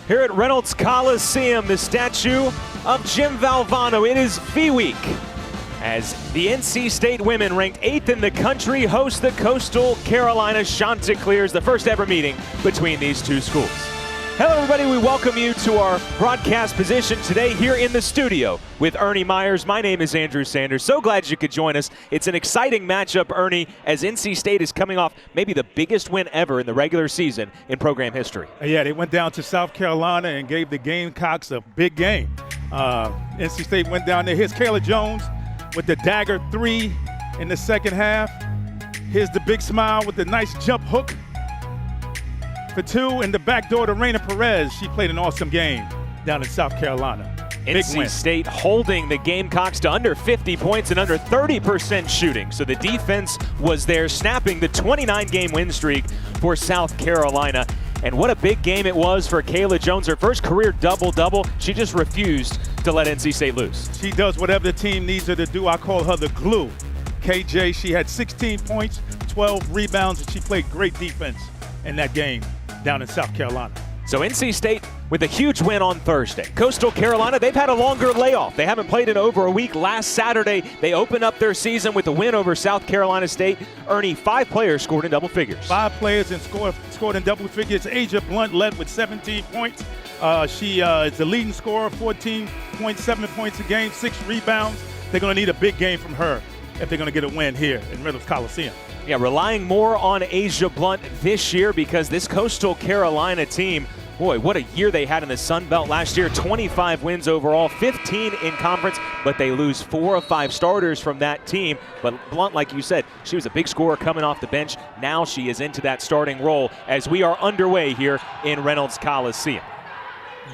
Here at Reynolds Coliseum, the statue of Jim Valvano. It is Fee Week as the NC State women, ranked 8th in the country, host the Coastal Carolina Chanticleers, the first ever meeting between these two schools. Hello everybody, we welcome you to our broadcast position today here in the studio with Ernie Myers. My name is Andrew Sanders. So glad you could join us. It's an exciting matchup, Ernie, as NC State is coming off maybe the biggest win ever in the regular season in program history. Yeah, they went down to South Carolina and gave the Gamecocks a big game. NC State went down there. Here's Kayla Jones with the dagger 3 in the second half. Here's the big smile with the nice jump hook for 2, and the back door to Reyna Perez. She played an awesome game down in South Carolina. NC State holding the Gamecocks to under 50 points and under 30% shooting. So the defense was there, snapping the 29-game win streak for South Carolina. And what a big game it was for Kayla Jones, her first career double-double. She just refused to let NC State lose. She does whatever the team needs her to do. I call her the glue. KJ, she had 16 points, 12 rebounds, and she played great defense in that game down in South Carolina. So NC State with a huge win on Thursday. Coastal Carolina, they've had a longer layoff. They haven't played in over a week. Last Saturday, they opened up their season with a win over South Carolina State. Ernie, 5 players scored in double figures. 5 players and scored in double figures. Asia Blunt led with 17 points. She is the leading scorer, 14.7 points a game, 6 rebounds. They're going to need a big game from her if they're going to get a win here in Reynolds Coliseum. Yeah, relying more on Asia Blunt this year because this Coastal Carolina team, boy, what a year they had in the Sun Belt last year. 25 wins overall, 15 in conference, but they lose 4 of 5 starters from that team. But Blunt, like you said, she was a big scorer coming off the bench. Now she is into that starting role as we are underway here in Reynolds Coliseum.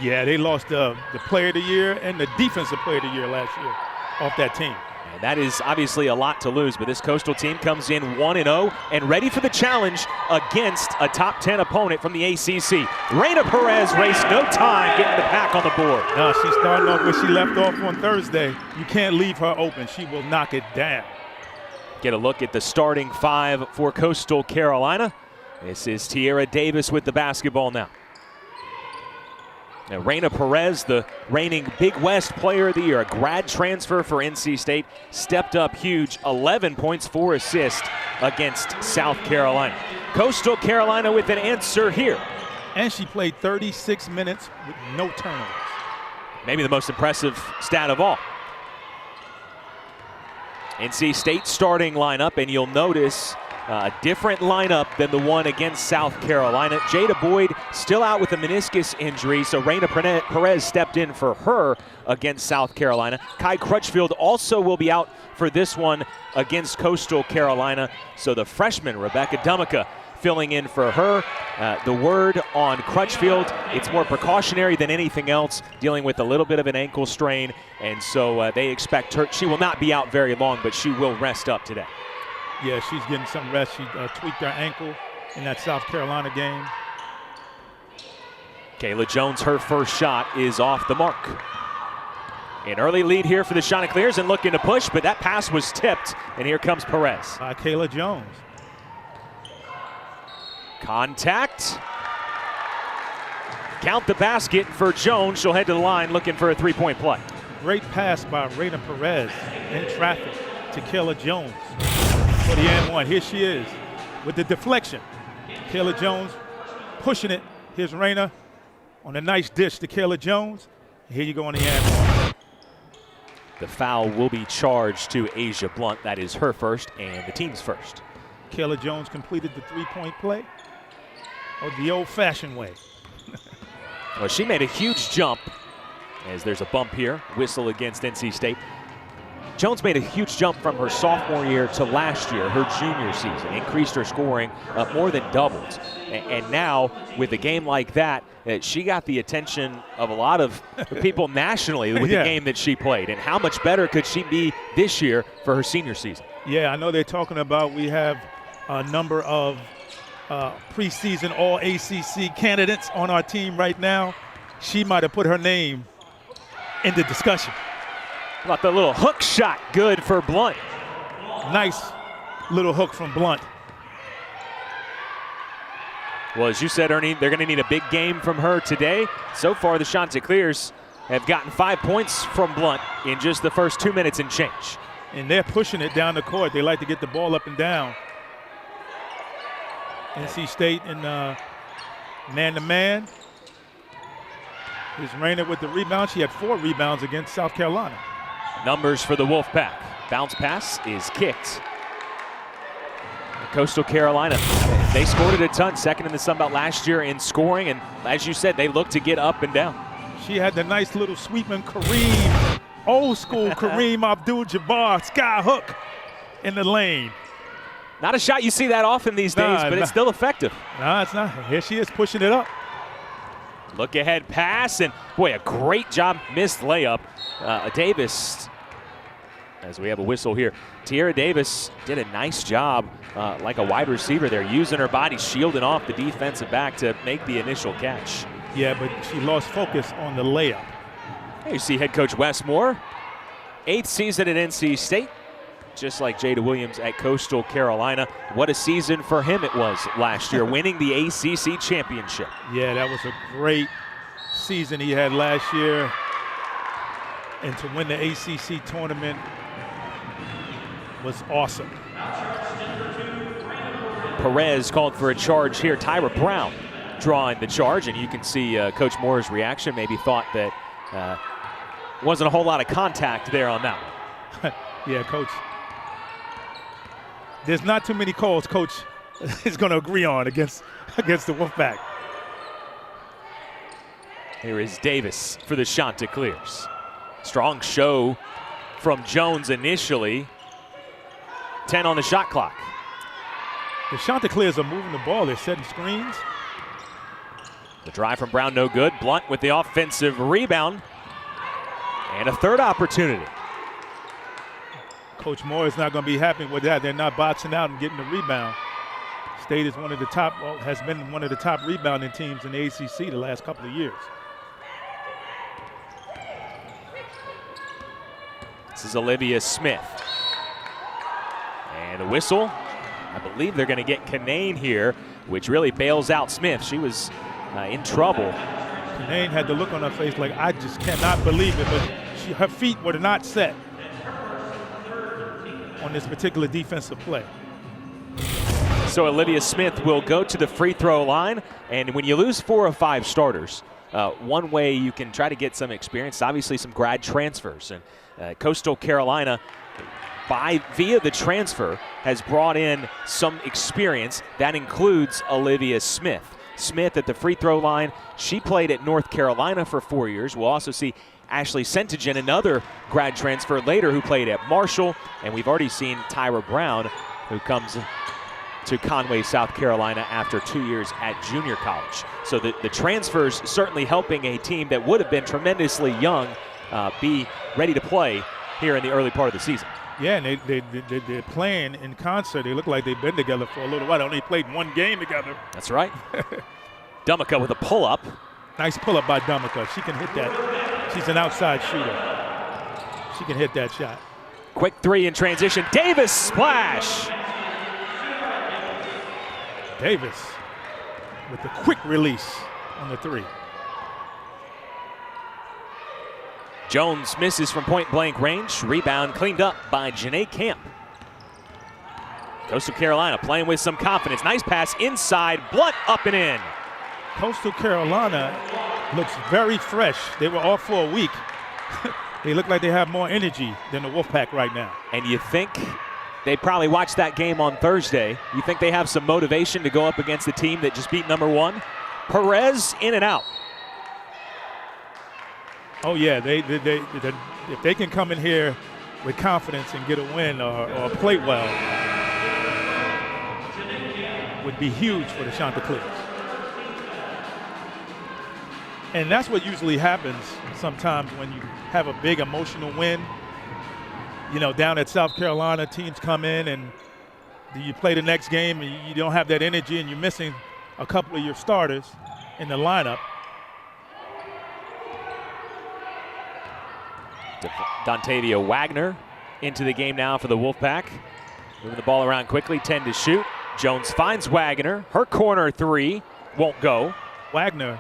Yeah, they lost the player of the year and the defensive player of the year last year off that team. And that is obviously a lot to lose, but this Coastal team comes in 1-0 and ready for the challenge against a top 10 opponent from the ACC. Reyna Perez wastes no time getting the pack on the board. No, she's starting off where she left off on Thursday. You can't leave her open. She will knock it down. Get a look at the starting 5 for Coastal Carolina. This is Tierra Davis with the basketball now. Now, Reyna Perez, the reigning Big West Player of the Year, a grad transfer for NC State, stepped up huge, 11 points, 4 assists against South Carolina. Coastal Carolina with an answer here. And she played 36 minutes with no turnovers. Maybe the most impressive stat of all. NC State starting lineup, and you'll notice a different lineup than the one against South Carolina. Jada Boyd still out with a meniscus injury, so Reyna Perez stepped in for her against South Carolina. Kai Crutchfield also will be out for this one against Coastal Carolina, so the freshman Rebecca Dumica filling in for her. The word on Crutchfield, it's more precautionary than anything else, dealing with a little bit of an ankle strain, and so they expect her. She will not be out very long, but she will rest up today. Yeah, she's getting some rest. She tweaked her ankle in that South Carolina game. Kayla Jones, her first shot is off the mark. An early lead here for the Chanticleers and looking to push, but that pass was tipped, and here comes Perez. Kayla Jones. Contact. Count the basket for Jones. She'll head to the line looking for a 3-point play. Great pass by Reyna Perez in traffic to Kayla Jones. For the and one, here she is with the deflection. Kayla Jones pushing it. Here's Reyna on a nice dish to Kayla Jones. Here you go on the and one. The foul will be charged to Asia Blunt. That is her first and the team's first. Kayla Jones completed the 3-point play the old-fashioned way. Well, she made a huge jump as there's a bump here. Whistle against NC State. Jones made a huge jump from her sophomore year to last year, her junior season, increased her scoring more than doubled. And now, with a game like that, she got the attention of a lot of people nationally with the game that she played. And how much better could she be this year for her senior season? Yeah, I know they're talking about we have a number of preseason All-ACC candidates on our team right now. She might have put her name in the discussion. How about the little hook shot? Good for Blunt. Nice little hook from Blunt. Well, as you said, Ernie, they're going to need a big game from her today. So far, the Chanticleers have gotten 5 points from Blunt in just the first 2 minutes and change. And they're pushing it down the court. They like to get the ball up and down. NC State in man-to-man. Here's Reynolds with the rebound. She had 4 rebounds against South Carolina. Numbers for the Wolfpack. Bounce pass is kicked. Coastal Carolina, they scored it a ton, second in the Sun Belt last year in scoring, and as you said, they look to get up and down. She had the nice little sweeping Kareem, old school Kareem Abdul-Jabbar sky hook in the lane. Not a shot you see that often these days, but it's still effective. No, it's not. Here she is pushing it up. Look ahead pass, and boy, a great job, missed layup. Davis, as we have a whistle here, Tierra Davis did a nice job like a wide receiver there, using her body, shielding off the defensive back to make the initial catch. Yeah, but she lost focus on the layup. Hey, you see head coach Wes Moore, 8th season at NC State, just like Jada Williams at Coastal Carolina. What a season for him it was last year, winning the ACC championship. Yeah, that was a great season he had last year. And to win the ACC tournament was awesome. Perez called for a charge here. Tyra Brown drawing the charge, and you can see Coach Moore's reaction. Maybe thought that wasn't a whole lot of contact there on that one. Yeah, Coach. There's not too many calls Coach is going to agree on against the Wolfpack. Here is Davis for the Chanticleers. Strong show from Jones initially. 10 on the shot clock. The Chanticleers are moving the ball. They're setting screens. The drive from Brown, no good. Blunt with the offensive rebound. And a third opportunity. Coach Moore is not going to be happy with that. They're not boxing out and getting the rebound. State is one of the top, has been one of the top rebounding teams in the ACC the last couple of years. This is Olivia Smith. And the whistle. I believe they're going to get Kanane here, which really bails out Smith. She was in trouble. Kanane had the look on her face like, I just cannot believe it, but her feet were not set on this particular defensive play. So Olivia Smith will go to the free throw line, and when you lose 4 of 5 starters, one way you can try to get some experience, obviously some grad transfers, and Coastal Carolina, via the transfer, has brought in some experience. That includes Olivia Smith. Smith at the free throw line, she played at North Carolina for 4 years. We'll also see Ashley Sentigen, another grad transfer later, who played at Marshall, and we've already seen Tyra Brown, who comes to Conway, South Carolina after 2 years at junior college. So the transfers certainly helping a team that would have been tremendously young be ready to play here in the early part of the season. Yeah, and they're playing in concert. They look like they've been together for a little while. They only played 1 game together. That's right. Dumica with a pull-up. Nice pull-up by Dumica. She can hit that. She's an outside shooter. She can hit that shot. Quick 3 in transition. Davis splash. Davis with the quick release on the 3. Jones misses from point-blank range. Rebound cleaned up by Janae Camp. Coastal Carolina playing with some confidence. Nice pass inside. Blunt up and in. Coastal Carolina looks very fresh. They were off for a week. They look like they have more energy than the Wolfpack right now. And you think they probably watched that game on Thursday. You think they have some motivation to go up against the team that just beat number 1? Perez in and out. Oh yeah, if they can come in here with confidence and get a win or play well, would be huge for the Chanticleers. And that's what usually happens sometimes when you have a big emotional win. You know, down at South Carolina, teams come in and you play the next game and you don't have that energy and you're missing a couple of your starters in the lineup. Dontavia Wagner into the game now for the Wolfpack. Moving the ball around quickly, 10 to shoot. Jones finds Wagner, her corner 3, won't go. Wagner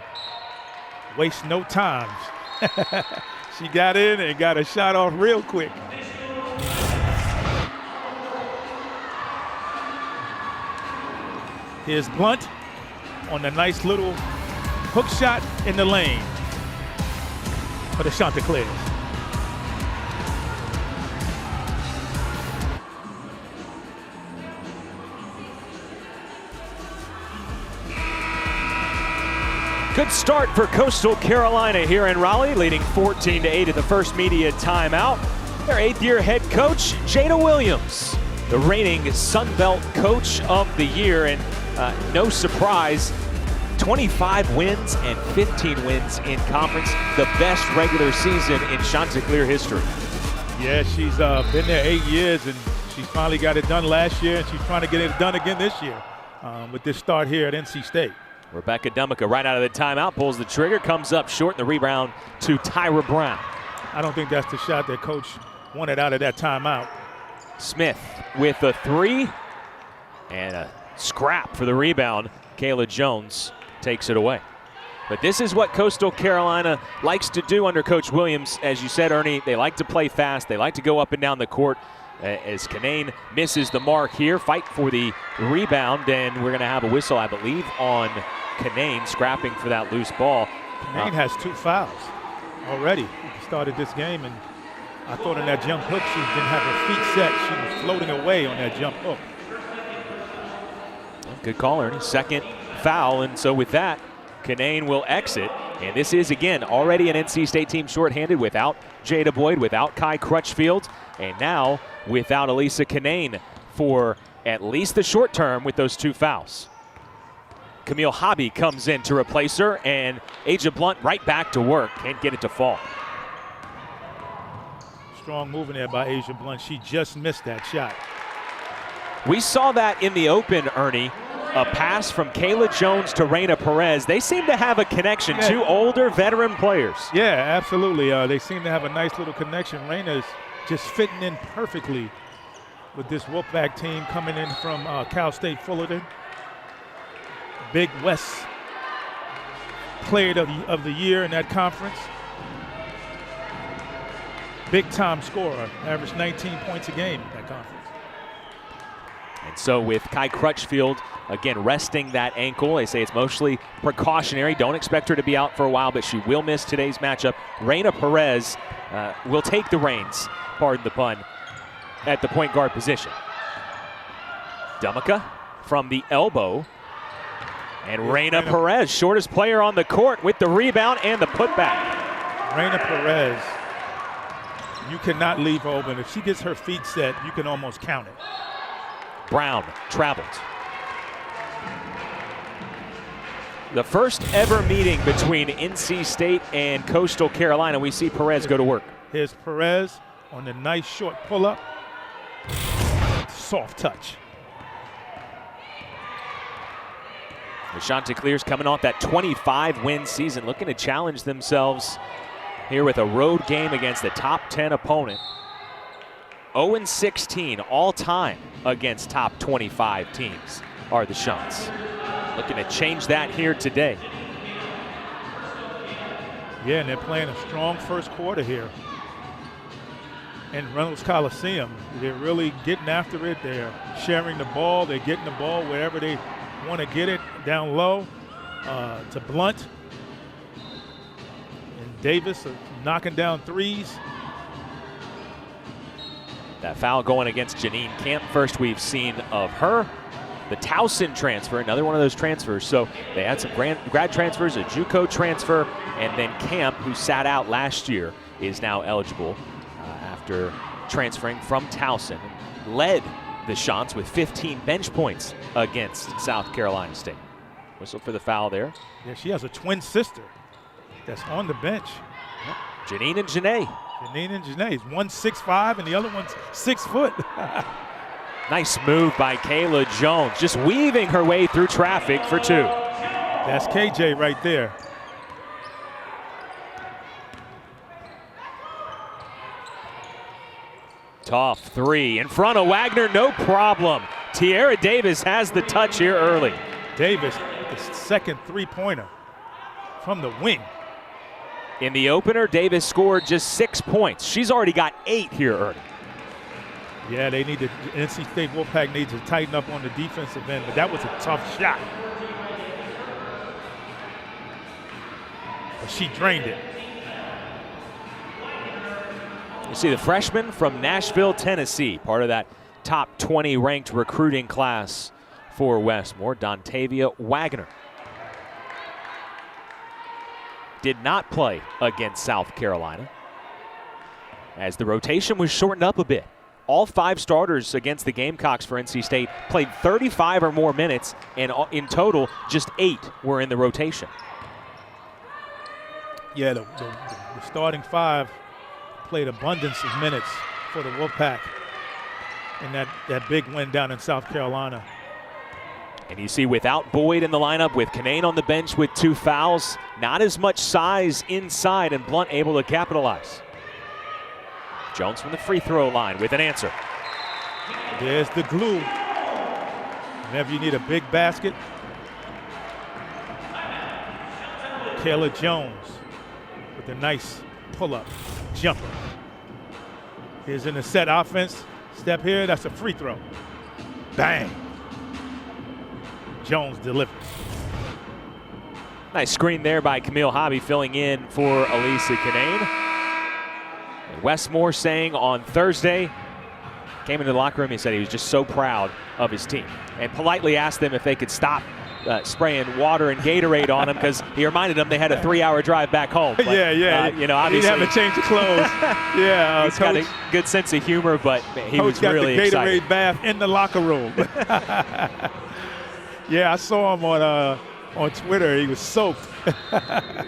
wastes no time. She got in and got a shot off real quick. Here's Blunt on the nice little hook shot in the lane for the Chanticleers. Good start for Coastal Carolina here in Raleigh, leading 14-8 at the first media timeout. Their 8th-year head coach, Jada Williams, the reigning Sun Belt Coach of the Year, and no surprise, 25 wins and 15 wins in conference, the best regular season in Chanticleer history. Yeah, she's been there 8 years, and she finally got it done last year, and she's trying to get it done again this year with this start here at NC State. Rebecca Dumica right out of the timeout, pulls the trigger, comes up short, and the rebound to Tyra Brown. I don't think that's the shot that Coach wanted out of that timeout. Smith with a 3 and a scrap for the rebound. Kayla Jones takes it away. But this is what Coastal Carolina likes to do under Coach Williams. As you said, Ernie, they like to play fast. They like to go up and down the court. As Canane misses the mark here, fight for the rebound, and we're going to have a whistle, I believe, on Canane scrapping for that loose ball. Canane has 2 fouls already. He started this game, and I thought in that jump hook she didn't have her feet set. She was floating away on that jump hook. Good call, Ernie. Second foul, and so with that, Canane will exit. And this is, again, already an NC State team shorthanded without Jada Boyd, without Kai Crutchfield, and now without Elisa Canane for at least the short term with those 2 fouls. Camille Hobby comes in to replace her, and Aja Blunt right back to work. Can't get it to fall. Strong moving there by Aja Blunt. She just missed that shot. We saw that in the open, Ernie. A pass from Kayla Jones to Reyna Perez. They seem to have a connection, 2 older veteran players. Yeah, absolutely. They seem to have a nice little connection. Reyna's just fitting in perfectly with this Wolfpack team coming in from Cal State Fullerton. Big West player of the year in that conference. Big time scorer, averaged 19 points a game in that conference. And so with Kai Crutchfield, again, resting that ankle, they say it's mostly precautionary. Don't expect her to be out for a while, but she will miss today's matchup. Reyna Perez will take the reins, pardon the pun, at the point guard position. Dumica from the elbow. And Reyna Perez, shortest player on the court with the rebound and the putback. Reyna Perez, you cannot leave her open. If she gets her feet set, you can almost count it. Brown traveled. The first ever meeting between NC State and Coastal Carolina. We see Perez go to work. Here's Perez on the nice short pull-up. Soft touch. The Chanticleers coming off that 25-win season, looking to challenge themselves here with a road game against the top 10 opponent. 0-16 all-time against top 25 teams are the Chants. Looking to change that here today. Yeah, and they're playing a strong first quarter here in Reynolds Coliseum. They're really getting after it. They're sharing the ball. They're getting the ball wherever they want to get it, down low to Blunt. And Davis knocking down threes. That foul going against Janine Camp, first we've seen of her. The Towson transfer, another one of those transfers. So they had some grad transfers, a JUCO transfer, and then Camp, who sat out last year, is now eligible after transferring from Towson. Led the Chants with 15 bench points against South Carolina State. Whistle for the foul there. Yeah, she has a twin sister that's on the bench. Yep. Janine and Janae. Janine and Janae. One's 6'5" and the other one's 6 foot. Nice move by Kayla Jones, just weaving her way through traffic for 2. That's KJ right there. Tough 3 in front of Wagner, no problem. Tiara Davis has the touch here early. Davis the second three-pointer from the wing. In the opener, Davis scored just 6 points. She's already got 8 here early. Yeah, they need to. NC State Wolfpack needs to tighten up on the defensive end, but that was a tough shot. But she drained it. You see the freshman from Nashville, Tennessee, part of that top 20 ranked recruiting class for Westmore, Dontavia Wagner. Did not play against South Carolina as the rotation was shortened up a bit. All 5 starters against the Gamecocks for NC State played 35 or more minutes, and in total, just 8 were in the rotation. Yeah, the starting 5 played abundance of minutes for the Wolfpack in that big win down in South Carolina. And you see without Boyd in the lineup, with Kanane on the bench with 2 fouls, not as much size inside, and Blunt able to capitalize. Jones from the free throw line with an answer. There's the glue. Whenever you need a big basket, Kayla Jones with a nice pull-up jumper. Here's in the set offense. Step here, that's a free throw. Bang. Jones delivers. Nice screen there by Camille Hobby, filling in for Elisa Kanane. And Westmore saying on Thursday, came into the locker room, he said he was just so proud of his team and politely asked them if they could stop spraying water and Gatorade on him, because he reminded them they had a 3-hour drive back home. But, you know, obviously he'd have to change the clothes. Yeah, he's got a good sense of humor, but he was really got the excited. Gatorade bath in the locker room. Yeah, I saw him on Twitter. He was soaked. Yeah,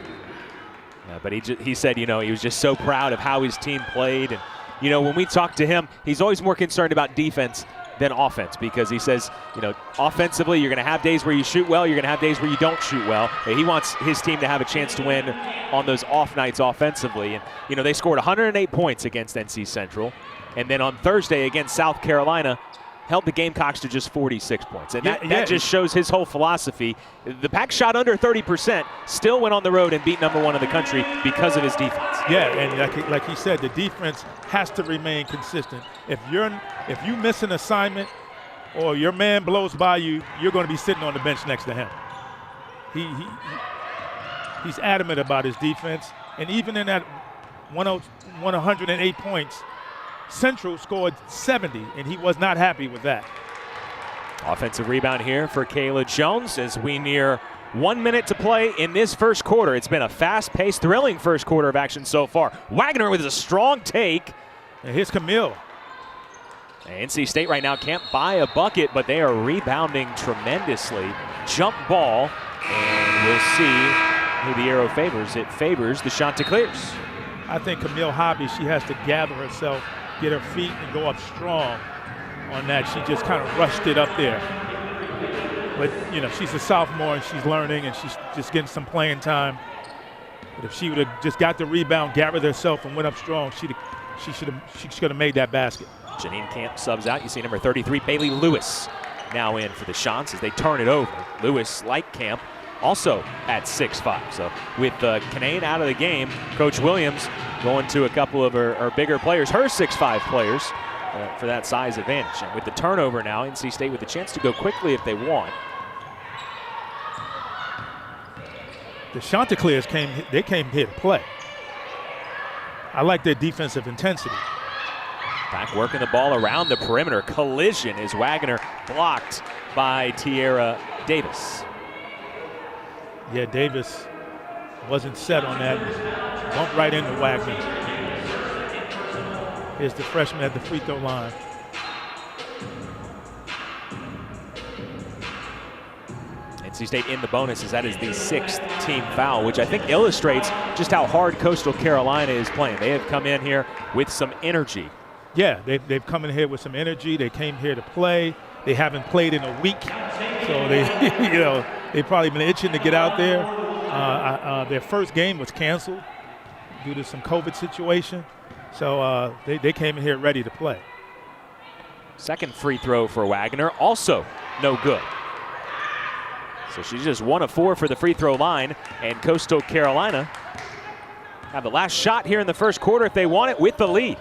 but he said, you know, he was just so proud of how his team played. And, you know, when we talk to him, he's always more concerned about defense than offense, because he says, you know, offensively, you're going to have days where you shoot well, you're going to have days where you don't shoot well. He wants his team to have a chance to win on those off nights offensively. And, you know, they scored 108 points against NC Central. And then on Thursday against South Carolina, held the Gamecocks to just 46 points. And that just shows his whole philosophy. The Pack shot under 30%, still went on the road and beat #1 in the country because of his defense. Yeah, and like he said, the defense has to remain consistent. If you miss an assignment or your man blows by you, you're going to be sitting on the bench next to him. He's adamant about his defense. And even in that 108 points, Central scored 70, and he was not happy with that. Offensive rebound here for Kayla Jones as we near 1 minute to play in this first quarter. It's been a fast-paced, thrilling first quarter of action so far. Wagner with a strong take. And here's Camille. NC State right now can't buy a bucket, but they are rebounding tremendously. Jump ball, and we'll see who the arrow favors. It favors the Chanticleers. I think Camille Hobby, she has to gather herself, get her feet, and go up strong on that. She just kind of rushed it up there. But, you know, she's a sophomore and she's learning and she's just getting some playing time. But if she would have just got the rebound, gathered herself, and went up strong, she should have made that basket. Janine Camp subs out. You see number 33, Bailey Lewis, now in for the Chants as they turn it over. Lewis, like Camp, also at 6'5". So with Kanane out of the game, Coach Williams going to a couple of her bigger players, her 6'5" players, for that size advantage. And with the turnover now, NC State with the chance to go quickly if they want. The Chanticleers came here to play. I like their defensive intensity. Back working the ball around the perimeter. Collision is Wagner blocked by Tierra Davis. Yeah, Davis wasn't set on that. Bumped right into Wagner. Here's the freshman at the free throw line. NC State in the bonuses. That is the 6th team foul, which I think illustrates just how hard Coastal Carolina is playing. They have come in here with some energy. Yeah, they've come in here with some energy. They came here to play. They haven't played in a week, so they've probably been itching to get out there. Their first game was canceled due to some COVID situation, so they came in here ready to play. Second free throw for Wagner, also no good. So she's just 1 of 4 for the free throw line, and Coastal Carolina have the last shot here in the first quarter if they want it with the lead.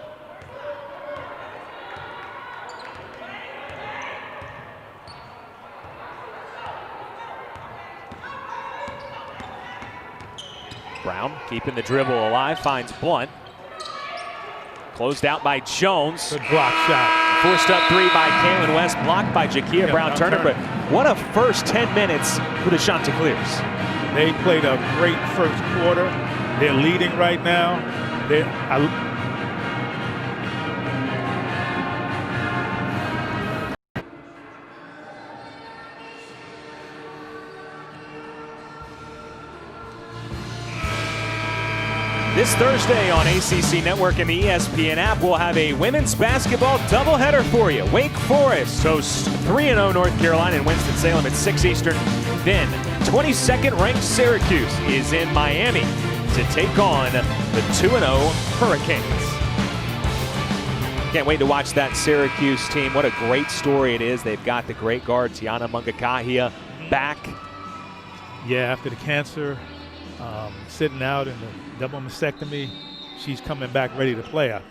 Brown keeping the dribble alive, finds Blunt. Closed out by Jones. Good block shot. Forced up 3 by Kaylin West, blocked by Jakia Brown-Turner. But what a first 10 minutes for the Chanticleers. They played a great first quarter. They're leading right now. This Thursday on ACC Network and the ESPN app, we'll have a women's basketball doubleheader for you. Wake Forest hosts 3-0 North Carolina in Winston-Salem at 6 Eastern. Then 22nd ranked Syracuse is in Miami to take on the 2-0 Hurricanes. Can't wait to watch that Syracuse team. What a great story it is. They've got the great guard Tiana Mungakahia back. Yeah, after the cancer, sitting out in the double mastectomy, she's coming back ready to play out.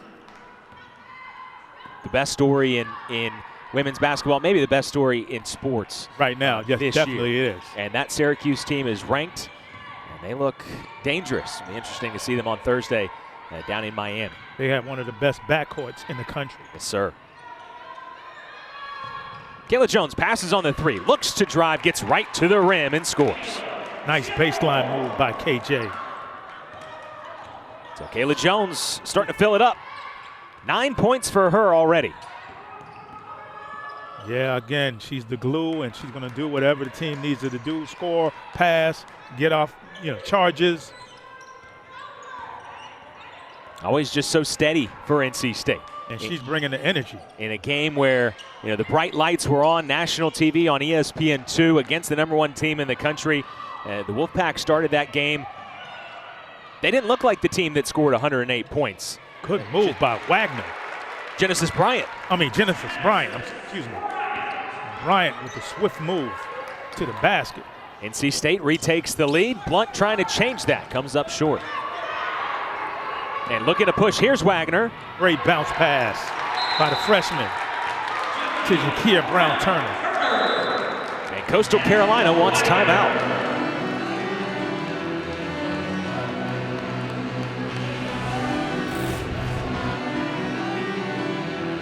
The best story in women's basketball, maybe the best story in sports. Right now, yes, definitely it is. And that Syracuse team is ranked, and they look dangerous. It'll be interesting to see them on Thursday down in Miami. They have one of the best backcourts in the country. Yes, sir. Kayla Jones passes on the 3, looks to drive, gets right to the rim and scores. Nice baseline move by KJ. So Kayla Jones starting to fill it up. 9 points for her already. Yeah, again, she's the glue, and she's going to do whatever the team needs her to do. Score, pass, get off, charges. Always just so steady for NC State. And she's bringing the energy. In a game where, the bright lights were on national TV on ESPN2 against the #1 team in the country. The Wolfpack started that game. They didn't look like the team that scored 108 points. Good move by Wagner. Genesis Bryant. Excuse me. Bryant with the swift move to the basket. NC State retakes the lead. Blunt trying to change that. Comes up short. And looking to push. Here's Wagner. Great bounce pass by the freshman to Jakia Brown-Turner. And Coastal Carolina wants timeout.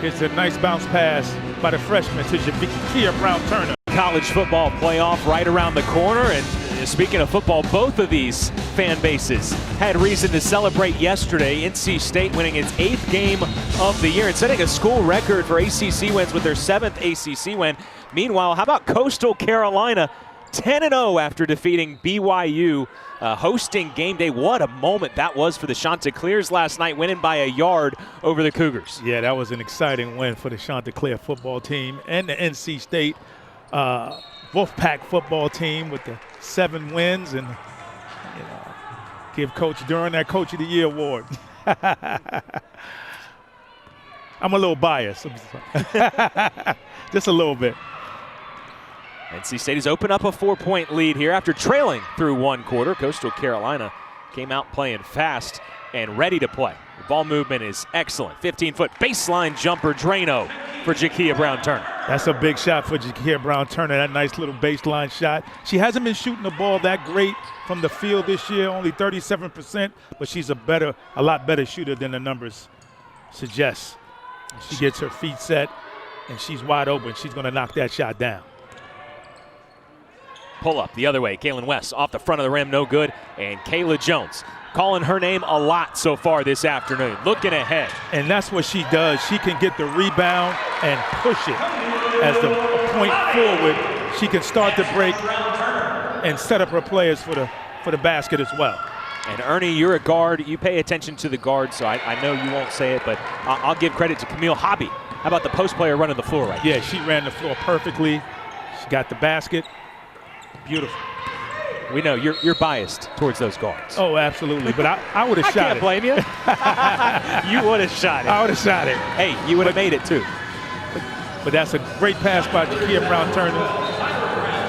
It's a nice bounce pass by the freshman to Jakia Brown-Turner. College football playoff right around the corner, and speaking of football, both of these fan bases had reason to celebrate yesterday. NC State winning its 8th game of the year and setting a school record for ACC wins with their 7th ACC win. Meanwhile, how about Coastal Carolina 10-0 after defeating BYU, hosting game day. What a moment that was for the Chanticleers last night, winning by a yard over the Cougars. Yeah, that was an exciting win for the Chanticleer football team and the NC State Wolfpack football team with the 7 wins, and give Coach Duran that Coach of the Year award. I'm a little biased. Just a little bit. NC State has opened up a 4-point lead here after trailing through 1 quarter. Coastal Carolina came out playing fast and ready to play. The ball movement is excellent. 15-foot baseline jumper, Drano for Jakia Brown-Turner. That's a big shot for Jakia Brown-Turner, that nice little baseline shot. She hasn't been shooting the ball that great from the field this year, only 37%, but she's a lot better shooter than the numbers suggest. She gets her feet set, and she's wide open. She's going to knock that shot down. Pull up the other way. Kaylin West off the front of the rim, no good. And Kayla Jones calling her name a lot so far this afternoon. Looking ahead. And that's what she does. She can get the rebound and push it as the point forward. She can start the break and set up her players for the basket as well. And Ernie, you're a guard. You pay attention to the guard, so I know you won't say it, but I'll give credit to Camille Hobby. How about the post player running the floor right now? Yeah, she ran the floor perfectly. She got the basket. Beautiful. We know you're biased towards those guards. Oh, absolutely. But I would have shot it. I can't blame you. You would have shot it. I would have shot it. Hey, you would have made it too. But that's a great pass by Jakia Brown-Turner.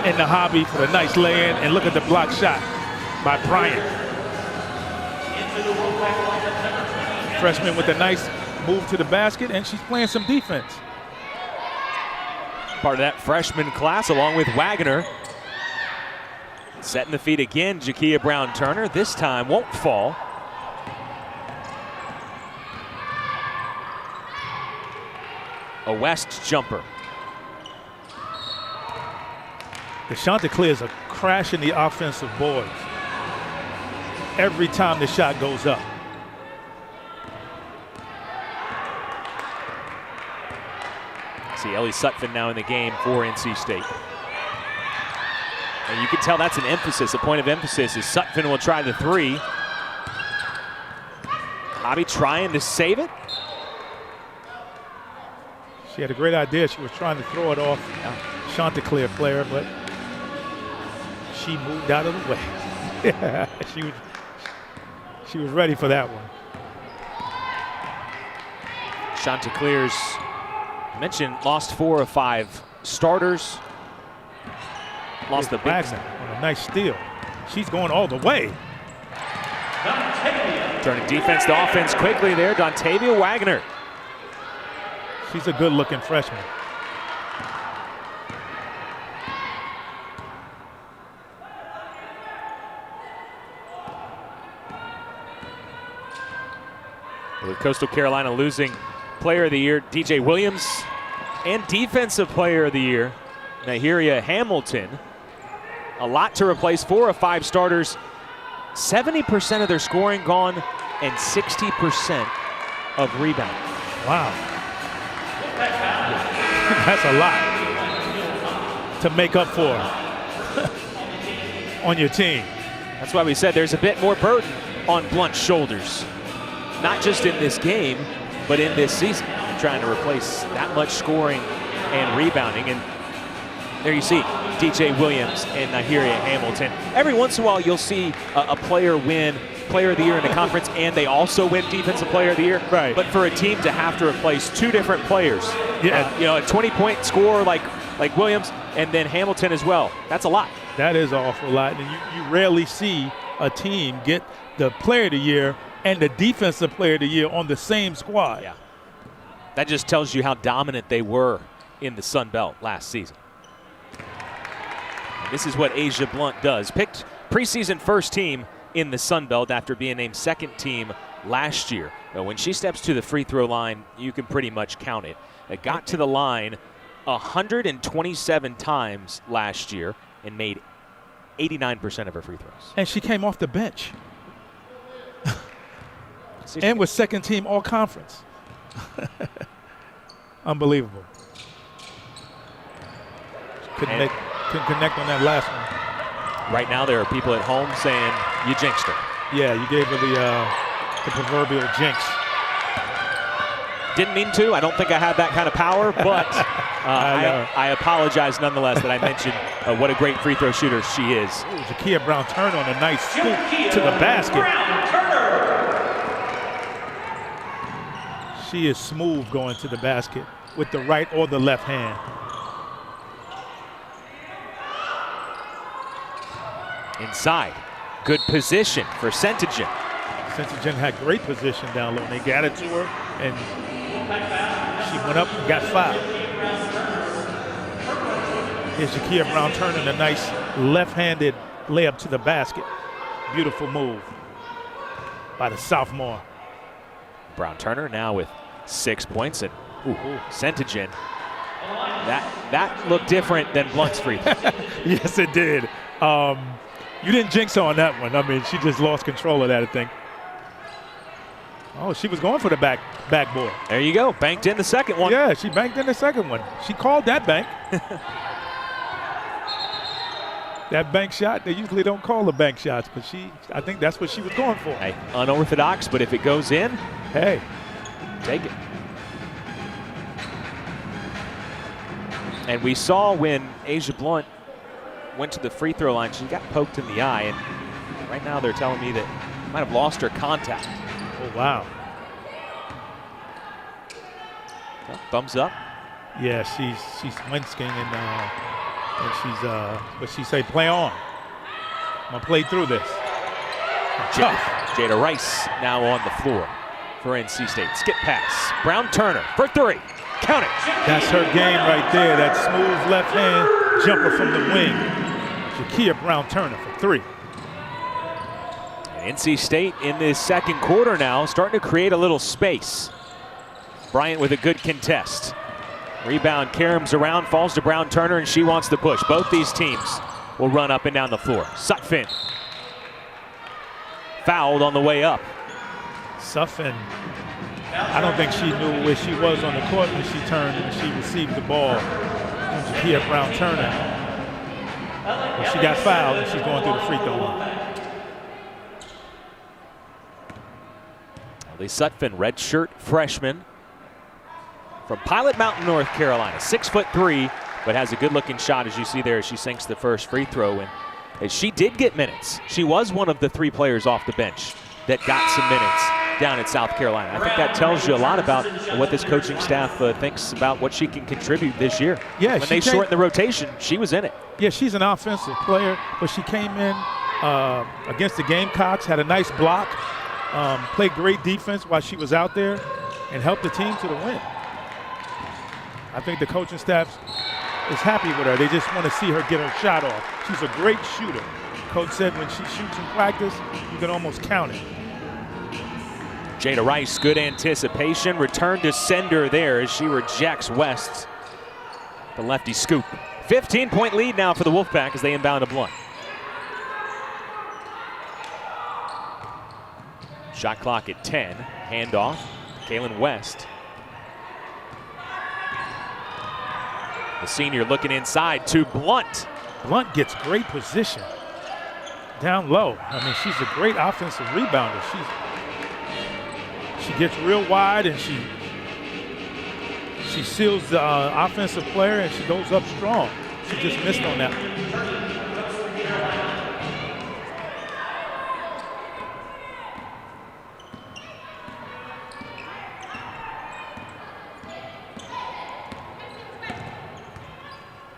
in the hobby for the nice lay-in, and look at the block shot by Bryant. Freshman with a nice move to the basket, and she's playing some defense. Part of that freshman class along with Wagner. Setting the feet again, Jakia Brown-Turner. This time won't fall. A West jumper. The Chanticleers are crashing the offensive boards every time the shot goes up. See Ellie Sutphin now in the game for NC State. And you can tell that's an emphasis, a point of emphasis, as Sutphin will try the three. Hobby trying to save it. She had a great idea. She was trying to throw it off Chanticleer player, but she moved out of the way. she was ready for that one. Chanticleers, mentioned, lost 4 of 5 starters. Lost the big Wagner on a nice steal. She's going all the way. Turning defense to offense quickly there, Dontavia Wagner. She's a good-looking freshman. With Coastal Carolina losing Player of the Year, DJ Williams, and Defensive Player of the Year, Nahiria Hamilton. A lot to replace. 4 of 5 starters, 70% of their scoring gone, and 60% of rebounding. Wow. That's a lot to make up for on your team. That's why we said there's a bit more burden on Blunt's shoulders. Not just in this game, but in this season. Trying to replace that much scoring and rebounding. And there you see DJ Williams and Nahiria Hamilton. Every once in a while, you'll see a player win Player of the Year in the conference, and they also win Defensive Player of the Year. Right. But for a team to have to replace 2 different players, a 20-point scorer like Williams, and then Hamilton as well, that's a lot. That is an awful lot. And you rarely see a team get the Player of the Year and the Defensive Player of the Year on the same squad. Yeah. That just tells you how dominant they were in the Sun Belt last season. And this is what Asia Blunt does. Picked preseason first team in the Sun Belt after being named second team last year. But when she steps to the free throw line, you can pretty much count it. It got to the line 127 times last year and made 89% of her free throws. And she came off the bench. And was second team all conference. Unbelievable. Couldn't connect on that last one. Right now there are people at home saying you jinxed her. Yeah, you gave her the proverbial jinx. Didn't mean to. I don't think I have that kind of power, but I apologize nonetheless that I mentioned what a great free throw shooter she is. Ooh, Jakia Brown-Turner on a nice scoop to the basket. She is smooth going to the basket with the right or the left hand. Inside. Good position for Sentigen. Sentigen had great position down low. And they got it to her, and she went up and got fouled. Here's Jakia Brown-Turner in a nice left-handed layup to the basket. Beautiful move by the sophomore. Brown-Turner now with 6 points, and Sentigen. That looked different than Blunt's free throw. Yes, it did. You didn't jinx her on that one. I mean, she just lost control of that, I think. Oh, she was going for the backboard. There you go. Banked in the second one. Yeah, she banked in the second one. She called that bank. That bank shot, they usually don't call the bank shots, but I think that's what she was going for. Hey, unorthodox, but if it goes in, hey, take it. And we saw when Asia Blunt went to the free throw line, she got poked in the eye, and right now they're telling me that she might have lost her contact. Oh, wow. Well, thumbs up. Yeah, she's wincing, and And but she say, play on. I'm gonna play through this. Tough. Jada Rice now on the floor for NC State. Skip pass. Brown Turner for three. Count it. That's her game right there. That smooth left hand jumper from the wing. Jakia Brown Turner for three. And NC State in this second quarter now starting to create a little space. Bryant with a good contest. Rebound, Karams around, falls to Brown Turner, and she wants to push. Both these teams will run up and down the floor. Sutphin fouled on the way up. Sutphin, I don't think she knew where she was on the court when she turned and she received the ball from Jakia Brown Turner. But she got fouled and she's going through the free throw line. Lee Sutphin, redshirt freshman from Pilot Mountain, North Carolina. 6'3", but has a good-looking shot, as you see there, as she sinks the first free throw. And she did get minutes. She was one of the 3 players off the bench that got some minutes down at South Carolina. I think that tells you a lot about what this coaching staff thinks about what she can contribute this year. Yeah, when they shortened the rotation, she was in it. Yeah, she's an offensive player, but she came in against the Gamecocks, had a nice block, played great defense while she was out there, and helped the team to the win. I think the coaching staff is happy with her. They just want to see her get her shot off. She's a great shooter. Coach said when she shoots in practice, you can almost count it. Jada Rice, good anticipation. Return to sender there as she rejects West. The lefty scoop. 15-point lead now for the Wolfpack as they inbound to Blunt. Shot clock at 10. Handoff. Kaylin West. The senior looking inside to Blunt. Blunt gets great position down low. I mean, she's a great offensive rebounder. She gets real wide and she seals the offensive player and she goes up strong. She just missed on that.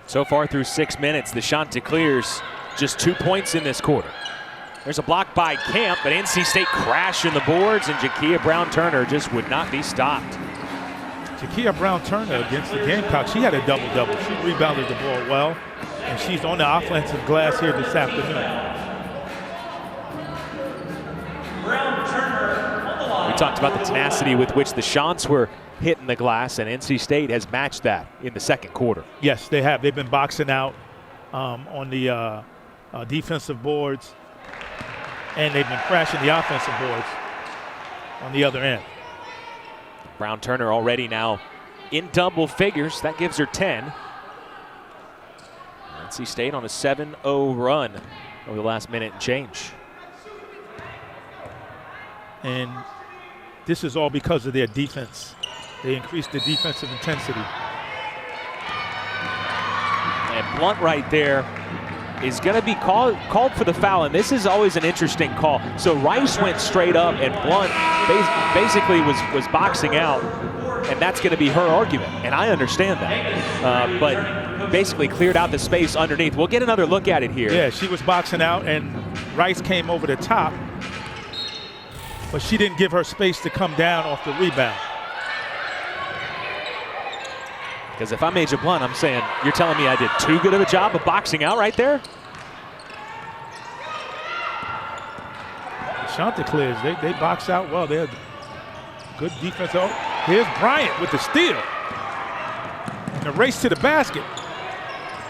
So far through 6 minutes, the Chanticleers just 2 points in this quarter. There's a block by Camp, but NC State crashing the boards, and Jakia Brown Turner just would not be stopped. Jakia Brown Turner against the Gamecocks, she had a double-double. She rebounded the ball well, and she's on the offensive glass here this afternoon. We talked about the tenacity with which the Chants were hitting the glass, and NC State has matched that in the second quarter. Yes, they have. They've been boxing out on the defensive boards, and they've been crashing the offensive boards on the other end. Brown Turner already now in double figures. That gives her 10. NC State on a 7-0 run over the last minute and change. And this is all because of their defense. They increased the defensive intensity. And Blunt right there is going to be called for the foul, and this is always an interesting call. So Rice went straight up, and Blunt basically was boxing out, and that's going to be her argument, and I understand that. But basically cleared out the space underneath. We'll get another look at it here. Yeah, she was boxing out, and Rice came over the top, but she didn't give her space to come down off the rebound. Because if I'm Major Blunt, I'm saying, you're telling me I did too good of a job of boxing out right there? The Chanticleers, they box out well. They have good defense. Oh, here's Bryant with the steal. And the race to the basket.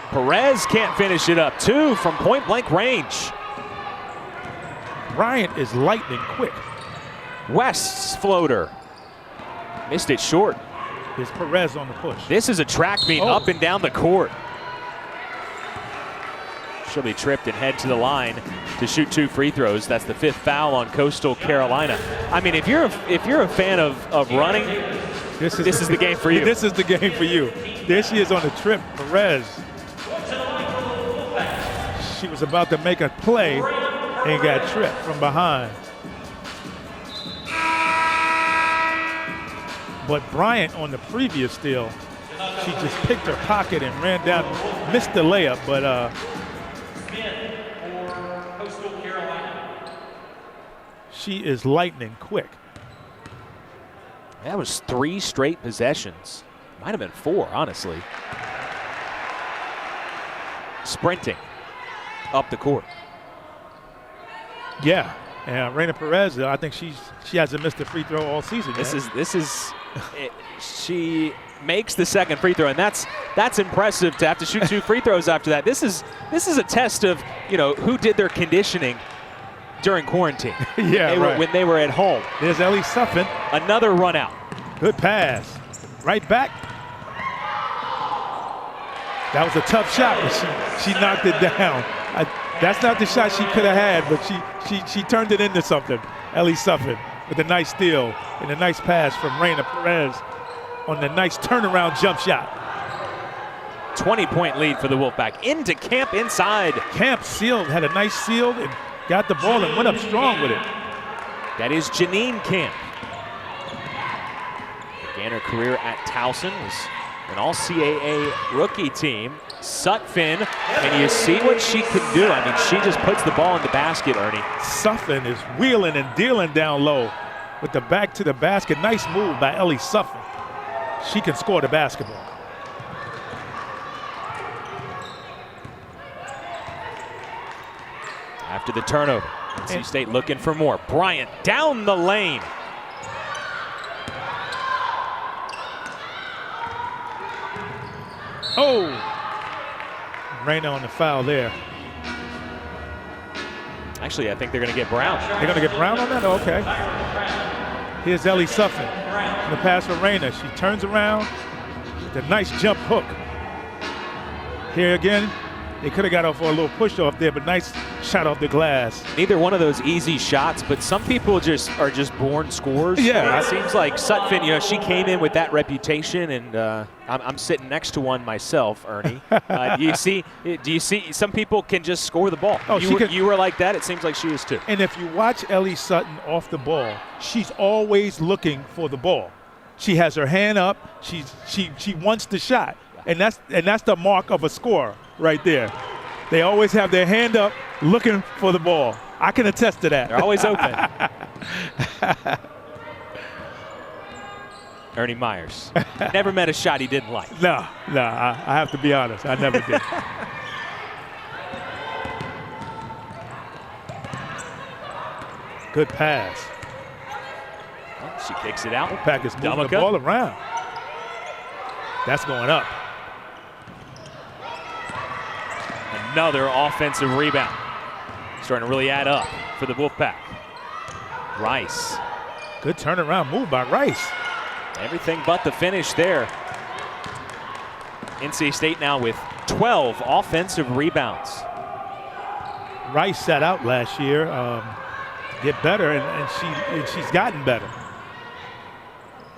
Perez can't finish it up. 2 from point-blank range. Bryant is lightning quick. West's floater. Missed it short. Here's Perez on the push. This is a track meet up and down the court. She'll be tripped and head to the line to shoot 2 free throws. That's the 5th foul on Coastal Carolina. I mean, if you're a fan of running, this is the game for you. This is the game for you. There she is on the trip, Perez. She was about to make a play and got tripped from behind. But Bryant on the previous steal She just picked her pocket and ran down, missed the layup, but she is lightning quick. That was 3 straight possessions. Might have been 4, honestly. Sprinting up the court. Yeah, and Reina Perez, I think she hasn't missed a free throw all season yet. She makes the second free throw, and that's impressive to have to shoot 2 free throws after that. This is a test of, you know, who did their conditioning during quarantine. Yeah, right. When they were at home. There's Ellie Suffin. Another run out. Good pass. Right back. That was a tough shot, but she knocked it down. That's not the shot she could have had, but she turned it into something. Ellie Suffin with a nice steal and a nice pass from Reina Perez on the nice turnaround jump shot. 20-point lead for the Wolfpack. Into Camp inside. Camp had a nice seal and got the ball and went up strong with it. That is Janine Camp. Began her career at Towson, was an all-CAA rookie team. Sutphin, and you see what she can do. I mean, she just puts the ball in the basket, Ernie. Suffin is wheeling and dealing down low with the back to the basket. Nice move by Ellie Suffin. She can score the basketball. After the turnover, NC State looking for more. Bryant down the lane. Oh! Reina on the foul there. Actually, I think they're going to get Brown. They're going to get Brown on that? Oh, okay. Here's Ellie Suffin. The pass for Reina. She turns around with a nice jump hook. Here again, they could have got off for a little push off there, but nice shot off the glass. Neither one of those easy shots, but some people are just born scorers. Yeah. It seems like Sutphin, you know, she came in with that reputation, and I'm sitting next to one myself, Ernie. Do you see some people can just score the ball? Oh, you were like that. It seems like she is too. And if you watch Ellie Sutton off the ball, she's always looking for the ball. She has her hand up. She wants the shot, and that's the mark of a scorer right there. They always have their hand up looking for the ball. I can attest to that. They're always open. Ernie Myers. Never met a shot he didn't like. No, I have to be honest. I never did. Good pass. She kicks it out. Wolfpack is moving the ball around. That's going up. Another offensive rebound. Starting to really add up for the Wolfpack. Rice. Good turnaround move by Rice. Everything but the finish there. NC State now with 12 offensive rebounds. Rice sat out last year to get better, and she's gotten better.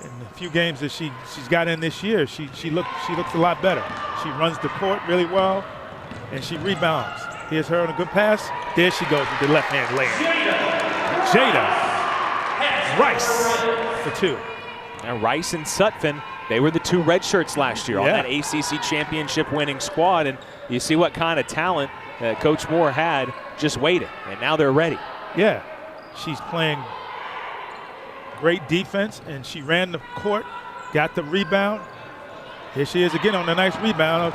In the few games that she's got in this year, she looks a lot better. She runs the court really well, and she rebounds. Here's her on a good pass. There she goes with the left hand layup. Jada Rice for 2. Now Rice and Sutphin, they were the 2 red shirts last year on that ACC championship winning squad, and you see what kind of talent Coach Moore had just waiting, and now they're ready. Yeah, she's playing great defense, and she ran the court, got the rebound. Here she is again on the nice rebound.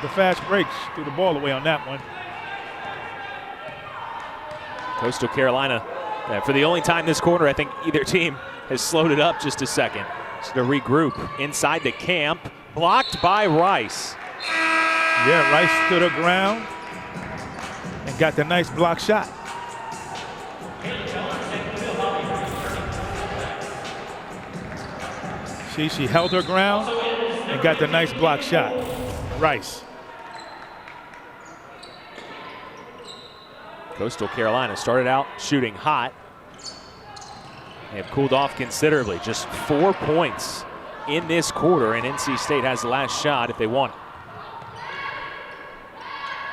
The fast break. She threw the ball away on that one. Coastal Carolina, for the only time this quarter, I think either team has slowed it up just a second. So to regroup inside the Camp, blocked by Rice. Yeah, Rice stood her ground and got the nice block shot. She held her ground and got the nice block shot. Rice. Coastal Carolina started out shooting hot. They have cooled off considerably. Just 4 points in this quarter, and NC State has the last shot if they want it.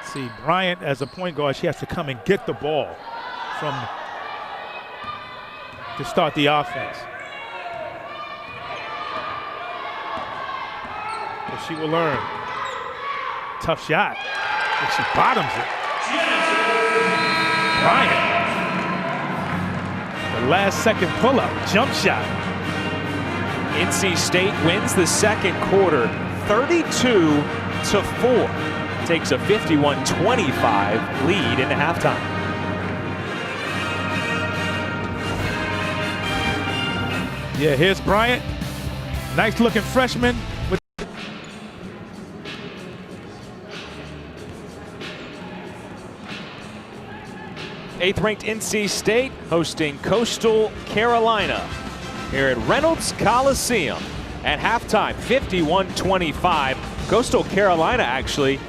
See, Bryant as a point guard, she has to come and get the ball to start the offense. but she will learn. Tough shot, but she bottoms it. Bryant. The last second pull-up, jump shot. NC State wins the second quarter 32-4. Takes a 51-25 lead into halftime. Yeah, here's Bryant. Nice looking freshman. With 8th ranked NC State hosting Coastal Carolina here at Reynolds Coliseum. At halftime, 51-25. Coastal Carolina actually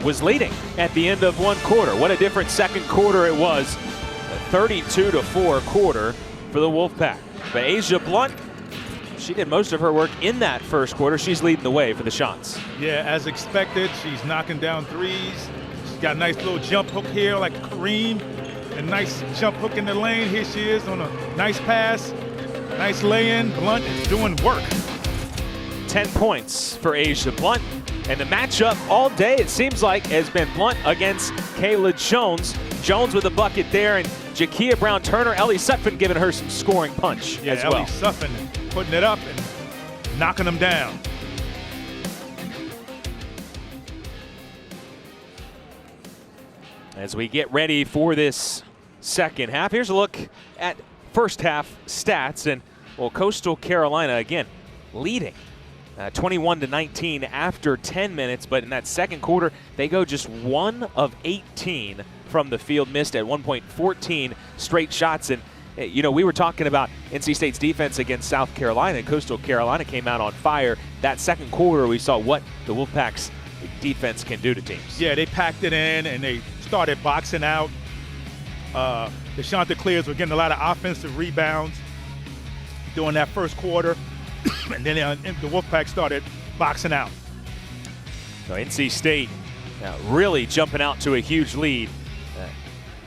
was leading at the end of one quarter. What a different second quarter it was. A 32-4 quarter for the Wolfpack. But Asia Blunt, she did most of her work in that first quarter. She's leading the way for the shots. Yeah, as expected, she's knocking down threes. She's got a nice little jump hook here like Kareem. A nice jump hook in the lane. Here she is on a nice pass. Nice lay-in. Blunt is doing work. 10 points for Asia Blunt. And the matchup all day, it seems like, has been Blunt against Kayla Jones. Jones with a bucket there, and Jakia Brown-Turner, Ellie Sutphin giving her some scoring punch as well. Ellie Sutphin putting it up and knocking them down. As we get ready for this second half, here's a look at first half stats. And, well, Coastal Carolina, again, leading 21-19 after 10 minutes. But in that second quarter, they go just 1 of 18 from the field, missed at one point 14 straight shots. And, you know, we were talking about NC State's defense against South Carolina. Coastal Carolina came out on fire. That second quarter, we saw what the Wolfpack's defense can do to teams. Yeah, they packed it in and they started boxing out. The Chanticleers were getting a lot of offensive rebounds during that first quarter. And then the Wolfpack started boxing out. So NC State really jumping out to a huge lead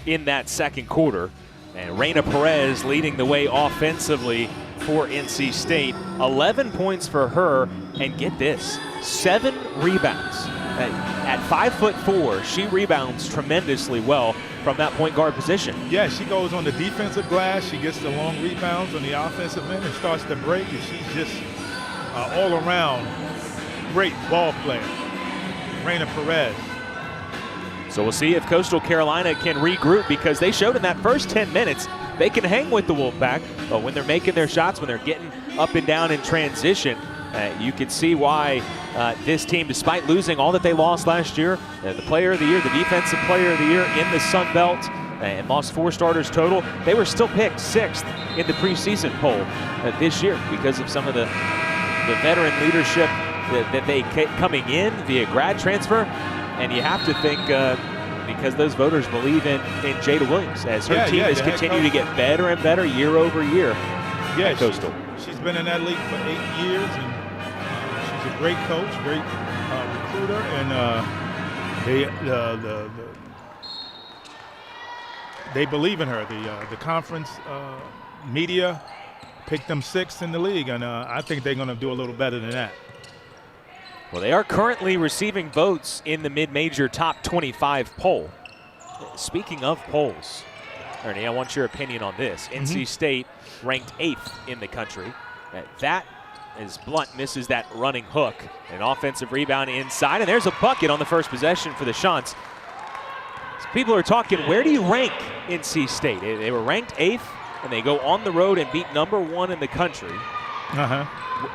in that second quarter. And Reyna Perez leading the way offensively for NC State. 11 points for her, and get this, 7 rebounds. At 5'4", she rebounds tremendously well from that point guard position. Yeah, she goes on the defensive glass. She gets the long rebounds on the offensive end and starts to break. And she's just all around great ball player, Reyna Perez. So we'll see if Coastal Carolina can regroup, because they showed in that first 10 minutes they can hang with the Wolfpack, but when they're making their shots, when they're getting up and down in transition, you can see why this team, despite losing all that they lost last year, the player of the year, the defensive player of the year in the Sun Belt, and lost 4 starters total, they were still picked 6th in the preseason poll this year because of some of the veteran leadership that they coming in via grad transfer. And you have to think, because those voters believe in Jada Williams, as her team has continued to get better and better year over year. Yeah, Coastal. She's been in that league for 8 years, and she's a great coach, great recruiter, and they believe in her. The conference media picked them 6th in the league, and I think they're going to do a little better than that. Well, they are currently receiving votes in the mid-major top 25 poll. Speaking of polls, Ernie, I want your opinion on this. NC State ranked 8th in the country. That, as Blunt misses that running hook, an offensive rebound inside, and there's a bucket on the first possession for the Chants. So people are talking, where do you rank NC State? They were ranked 8th, and they go on the road and beat #1 in the country.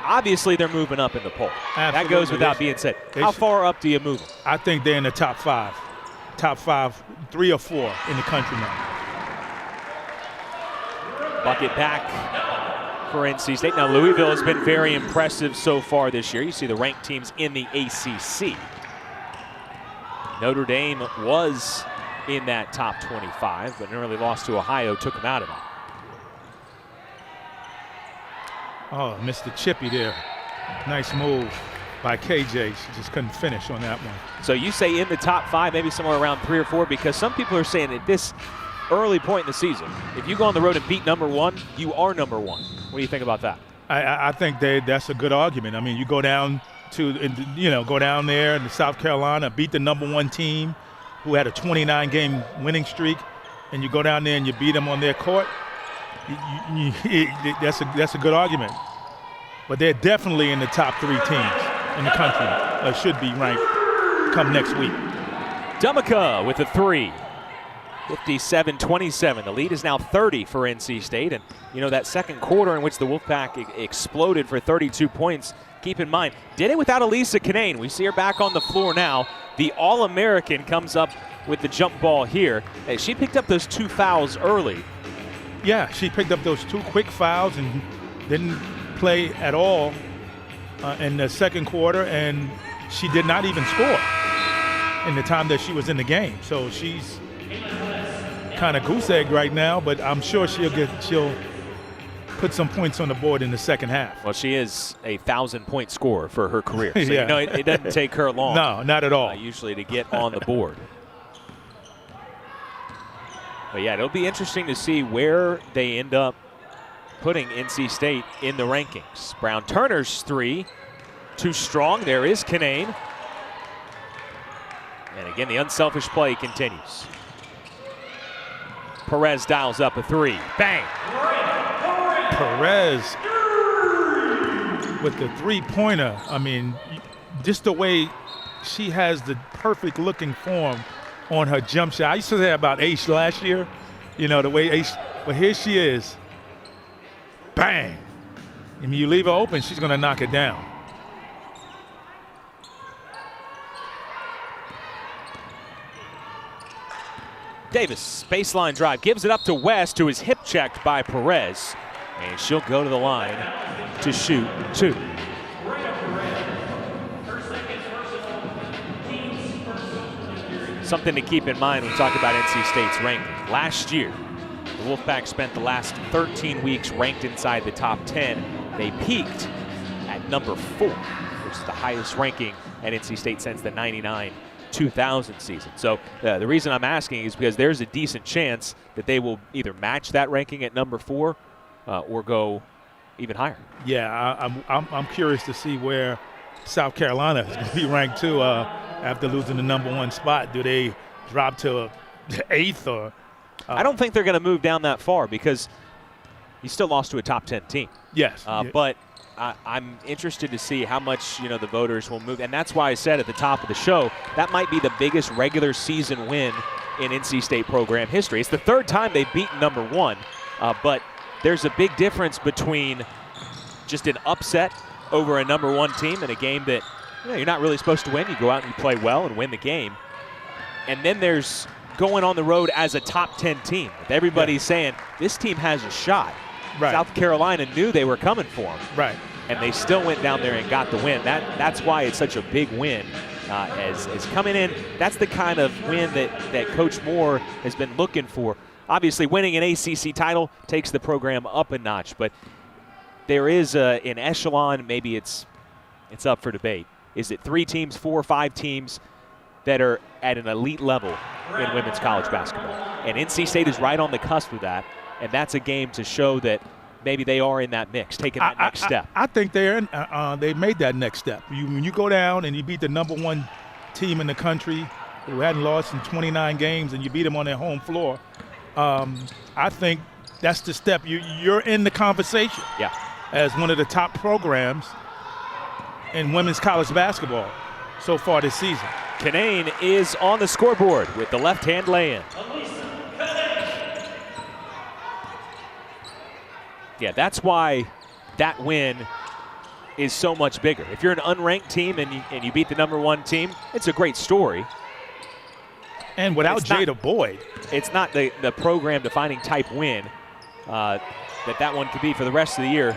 Obviously, they're moving up in the poll. Absolutely. That goes without being said. How far up do you move them? I think they're in the top 5. Top 5, 3 or 4 in the country now. Bucket back for NC State. Now, Louisville has been very impressive so far this year. You see the ranked teams in the ACC. Notre Dame was in that top 25, but an early loss to Ohio took them out of it. Oh, Mr. Chippy there. Nice move by KJ. She just couldn't finish on that one. So you say in the top 5, maybe somewhere around 3 or 4, because some people are saying at this early point in the season, if you go on the road and beat #1, you are #1. What do you think about that? I think that's a good argument. I mean, you go down go down there in South Carolina, beat the #1 team who had a 29-game winning streak, and you go down there and you beat them on their court, that's a good argument. But they're definitely in the top 3 teams in the country. Should be ranked come next week. Dumica with a 3. 57-27. The lead is now 30 for NC State. And, that second quarter in which the Wolfpack exploded for 32 points, keep in mind, did it without Elisa Canane. We see her back on the floor now. The All-American comes up with the jump ball here. She picked up those 2 fouls early. Yeah, she picked up those 2 quick fouls and didn't play at all in the second quarter, and she did not even score in the time that she was in the game. So she's kind of goose egg right now, but I'm sure she'll put some points on the board in the second half. Well, she is a 1,000-point scorer for her career. So, yeah. It doesn't take her long. No, not at all. Usually to get on the board. But, yeah, it'll be interesting to see where they end up putting NC State in the rankings. Brown-Turner's 3, too strong. There is Canane. And, again, the unselfish play continues. Perez dials up a 3. Bang! Perez with the 3-pointer. I mean, just the way she has the perfect looking form on her jump shot. I used to say about Ace last year, the way Ace, but here she is. Bang! I mean, you leave her open, she's going to knock it down. Davis, baseline drive, gives it up to West, who is hip checked by Perez. And she'll go to the line to shoot 2. Something to keep in mind when we talk about NC State's ranking. Last year, the Wolfpack spent the last 13 weeks ranked inside the top 10. They peaked at number 4, which is the highest ranking at NC State since the 99-2000 season. So the reason I'm asking is because there's a decent chance that they will either match that ranking at number 4 or go even higher. Yeah, I'm curious to see where South Carolina is going to be ranked too after losing the #1 spot. Do they drop to 8th or? I don't think they're going to move down that far because he still lost to a top 10 team. Yes. But I'm interested to see how much the voters will move, and that's why I said at the top of the show that might be the biggest regular season win in NC State program history. It's the 3rd time they've beaten #1, but there's a big difference between just an upset over a #1 team in a game that you're not really supposed to win. You go out and you play well and win the game. And then there's going on the road as a top 10 team. Everybody's saying this team has a shot. Right. South Carolina knew they were coming for them. Right. And they still went down there and got the win. That's why it's such a big win. As coming in, that's the kind of win that Coach Moore has been looking for. Obviously, winning an ACC title takes the program up a notch, but there is an echelon. Maybe it's up for debate. Is it 3 teams, 4 or 5 teams that are at an elite level in women's college basketball? And NC State is right on the cusp of that, and that's a game to show that maybe they are in that mix, taking that next step. I think they've made that next step. When you go down and you beat the #1 team in the country who hadn't lost in 29 games and you beat them on their home floor, I think that's the step. You're in the conversation as one of the top programs in women's college basketball so far this season. Canane is on the scoreboard with the left-hand lay-in. Yeah, that's why that win is so much bigger. If you're an unranked team and you beat the #1 team, it's a great story. And without Jada Boyd. It's not the program-defining type win that one could be for the rest of the year.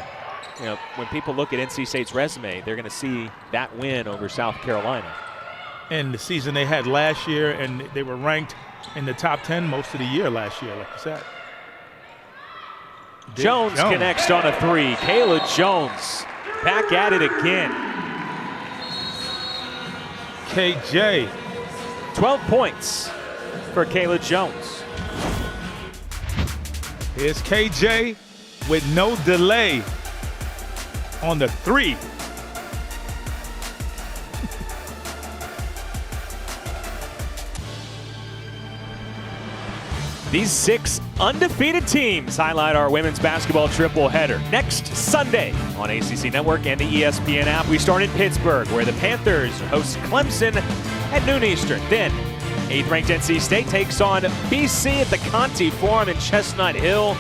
When people look at NC State's resume, they're going to see that win over South Carolina. And the season they had last year, and they were ranked in the top 10 most of the year last year, like you said. Jones connects on a 3. Kayla Jones back at it again. KJ. 12 points for Kayla Jones. Here's KJ with no delay on the 3. These 6 undefeated teams highlight our women's basketball triple header next Sunday on ACC Network and the ESPN app. We start in Pittsburgh, where the Panthers host Clemson at noon Eastern. Then 8th-ranked NC State takes on BC at the Conti Forum in Chestnut Hill.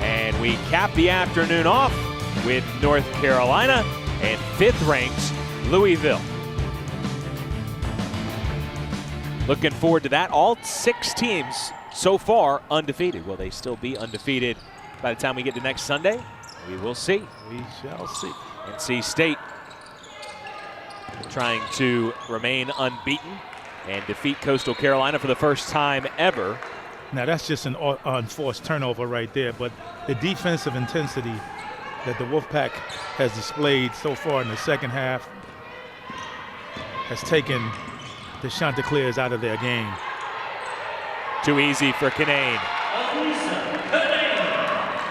And we cap the afternoon off with North Carolina and 5th-ranked Louisville. Looking forward to that. All 6 teams so far undefeated. Will they still be undefeated by the time we get to next Sunday? We will see. We shall see. NC State trying to remain unbeaten and defeat Coastal Carolina for the first time ever. Now that's just an unforced turnover right there, but the defensive intensity that the Wolfpack has displayed so far in the second half has taken the Chanticleers out of their game. Too easy for Kinane.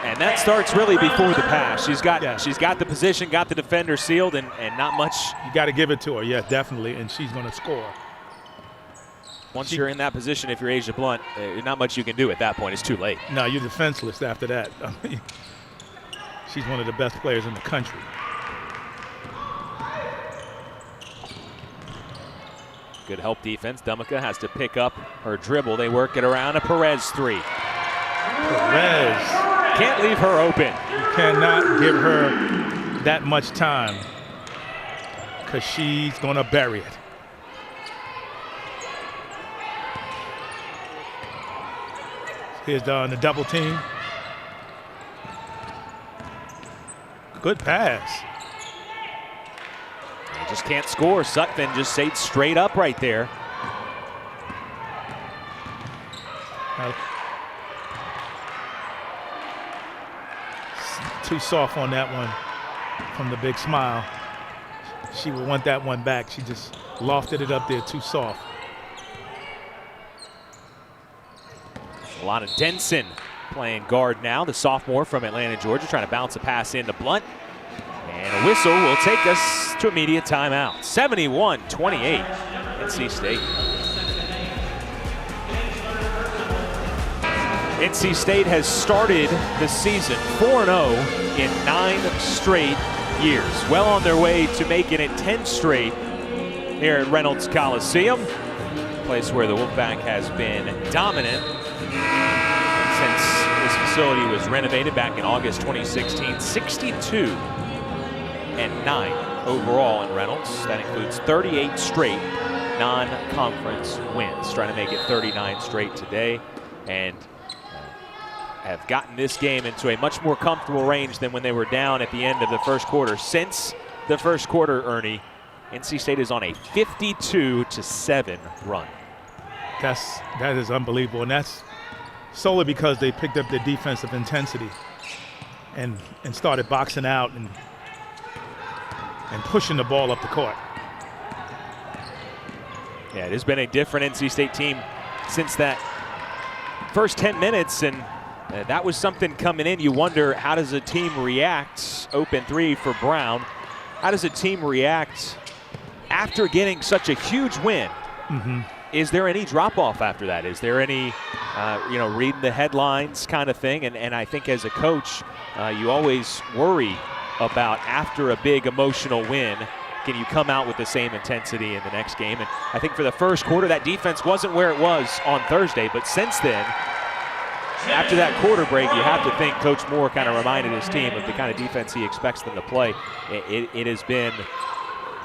And that starts really before the pass. She's got the position, got the defender sealed, and not much. You got to give it to her, yeah, definitely, and she's going to score. Once you're in that position, if you're Asia Blunt, not much you can do at that point. It's too late. No, you're defenseless after that. She's one of the best players in the country. Good help defense. Dumica has to pick up her dribble. They work it around a Perez 3. Perez. Can't leave her open. You cannot give her that much time because she's going to bury it. Here's the double team. Good pass. They just can't score. Sutphin just stayed straight up right there. Too soft on that one from the big smile. She would want that one back. She just lofted it up there too soft. A lot of Denson playing guard now, the sophomore from Atlanta, Georgia, trying to bounce a pass into Blunt. And a whistle will take us to immediate timeout. 71-28, NC State. NC State has started the season 4-0 in 9 straight years. Well on their way to making it 10 straight here at Reynolds Coliseum, a place where the Wolfpack has been dominant since this facility was renovated back in August 2016. 62-9 overall in Reynolds. That includes 38 straight non-conference wins. Trying to make it 39 straight today, and have gotten this game into a much more comfortable range than when they were down at the end of the first quarter. Since the first quarter, Ernie, NC State is on a 52-7 run. That is unbelievable, and that's solely because they picked up their defensive intensity and started boxing out and pushing the ball up the court. Yeah, it has been a different NC State team since that first 10 minutes, and that was something coming in. You wonder, how does a team react? Open 3 for Brown. How does a team react after getting such a huge win? Mm-hmm. Is there any drop-off after that? Is there any, reading the headlines kind of thing? And I think as a coach, you always worry about, after a big emotional win, can you come out with the same intensity in the next game? And I think for the first quarter, that defense wasn't where it was on Thursday. But since then, after that quarter break, you have to think Coach Moore kind of reminded his team of the kind of defense he expects them to play. It has been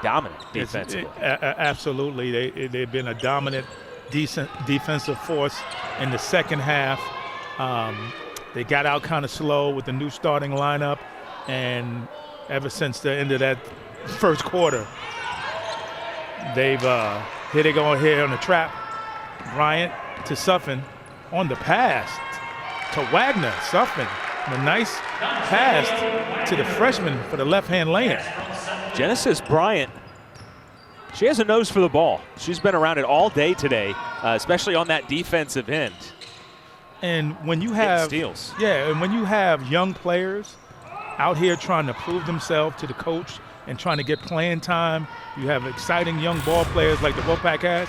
dominant defensively. Absolutely. They've been a dominant, decent defensive force in the second half. They got out kind of slow with the new starting lineup, and ever since the end of that first quarter, they've here they go here on the trap. Bryant to Suffin on the pass to Wagner. Suffin, a nice pass to the freshman for the left-hand lane. Genesis Bryant, she has a nose for the ball. She's been around it all day today, especially on that defensive end. And when you have steals, and when you have young players out here trying to prove themselves to the coach and trying to get playing time, you have exciting young ball players like the Wolfpack has.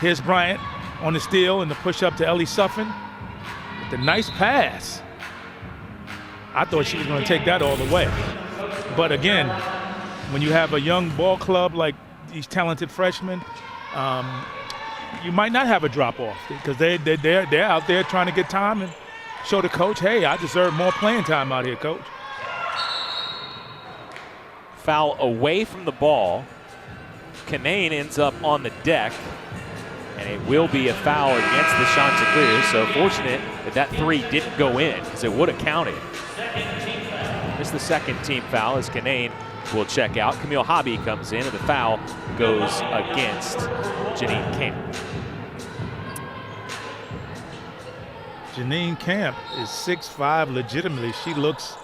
Here's Bryant on the steal and the push up to Ellie Suffin. The nice pass. I thought she was going to take that all the way. But again, when you have a young ball club like these talented freshmen, you might not have a drop-off because they're out there trying to get time and show the coach, hey, I deserve more playing time out here, coach. Foul away from the ball. Canaan ends up on the deck, and it will be a foul against the Chanticleers. So fortunate that that three didn't go in, because it would have counted. It's the second team foul as Canaan will check out. Camille Hobby comes in, and the foul goes against Janine Camp. Janine Camp is 6'5", legitimately. She looks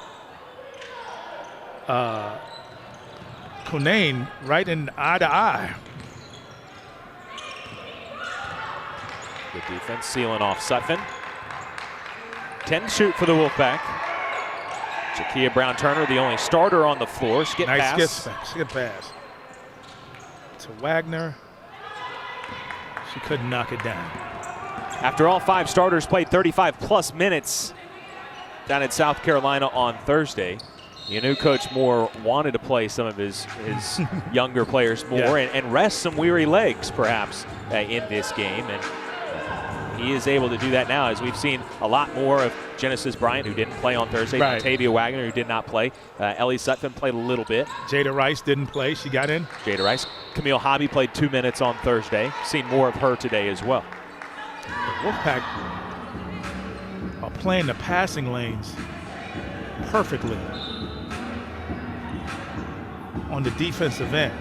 Canaan right in eye to eye. Good defense sealing off Sutphin. 10 to shoot for the Wolfpack. Jakia Brown-Turner, the only starter on the floor. Skip pass. Skip pass to Wagner. She couldn't knock it down. After all 5 starters played 35-plus minutes down in South Carolina on Thursday, you knew Coach Moore wanted to play some of his younger players more and rest some weary legs, perhaps, in this game. And he is able to do that now, as we've seen a lot more of Genesis Bryant, who didn't play on Thursday, right. Tavia Wagner, who did not play. Ellie Sutphin played a little bit. Jada Rice didn't play. She got in. Jada Rice. Camille Hobby played 2 minutes on Thursday. Seen more of her today as well. The Wolfpack are playing the passing lanes perfectly on the defensive end.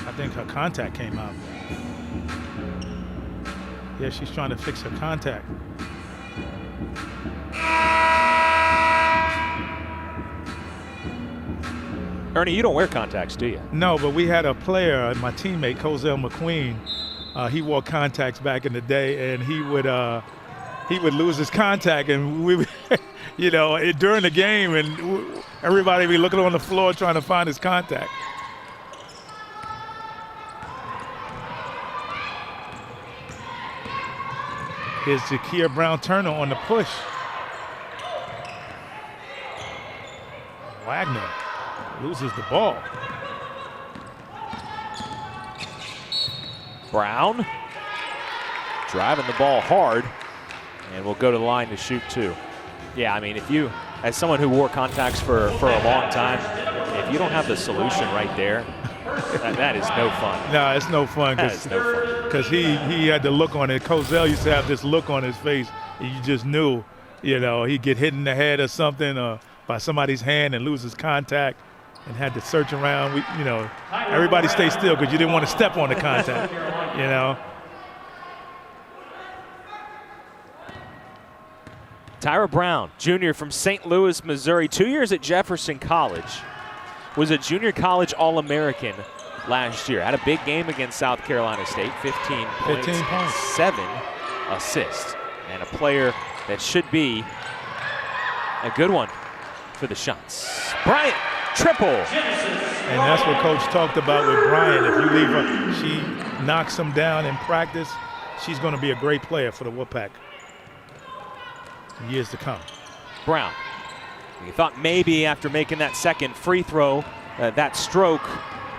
I think her contact came out. Yeah, she's trying to fix her contact. Ernie, you don't wear contacts, do you? No, but we had a player, my teammate, Cozell McQueen. He wore contacts back in the day, and he would lose his contact, and we, you know, during the game, and everybody be looking on the floor trying to find his contact. Here's Jakia Brown-Turner on the push. Wagner loses the ball. Brown driving the ball hard, and will go to the line to shoot 2. Yeah, I mean, if you, as someone who wore contacts for a long time, if you don't have the solution right there, that is no fun. No, it's no fun. That is no fun. Because he had the look on it. Cozell used to have this look on his face, and you just knew, you know, he'd get hit in the head or something by somebody's hand and lose his contact, and had to search around. You know, everybody stay still because you didn't want to step on the contact, you know. Tyra Brown, junior from St. Louis, Missouri, 2 years at Jefferson College. Was a junior college All-American last year. Had a big game against South Carolina State, 15 points. 7 assists. And a player that should be a good one for the Shots. Bryant, triple. And that's what Coach talked about with Bryant. If you leave her, she knocks him down in practice, she's going to be a great player for the Wolfpack in years to come. Brown. You thought maybe after making that second free throw, that stroke,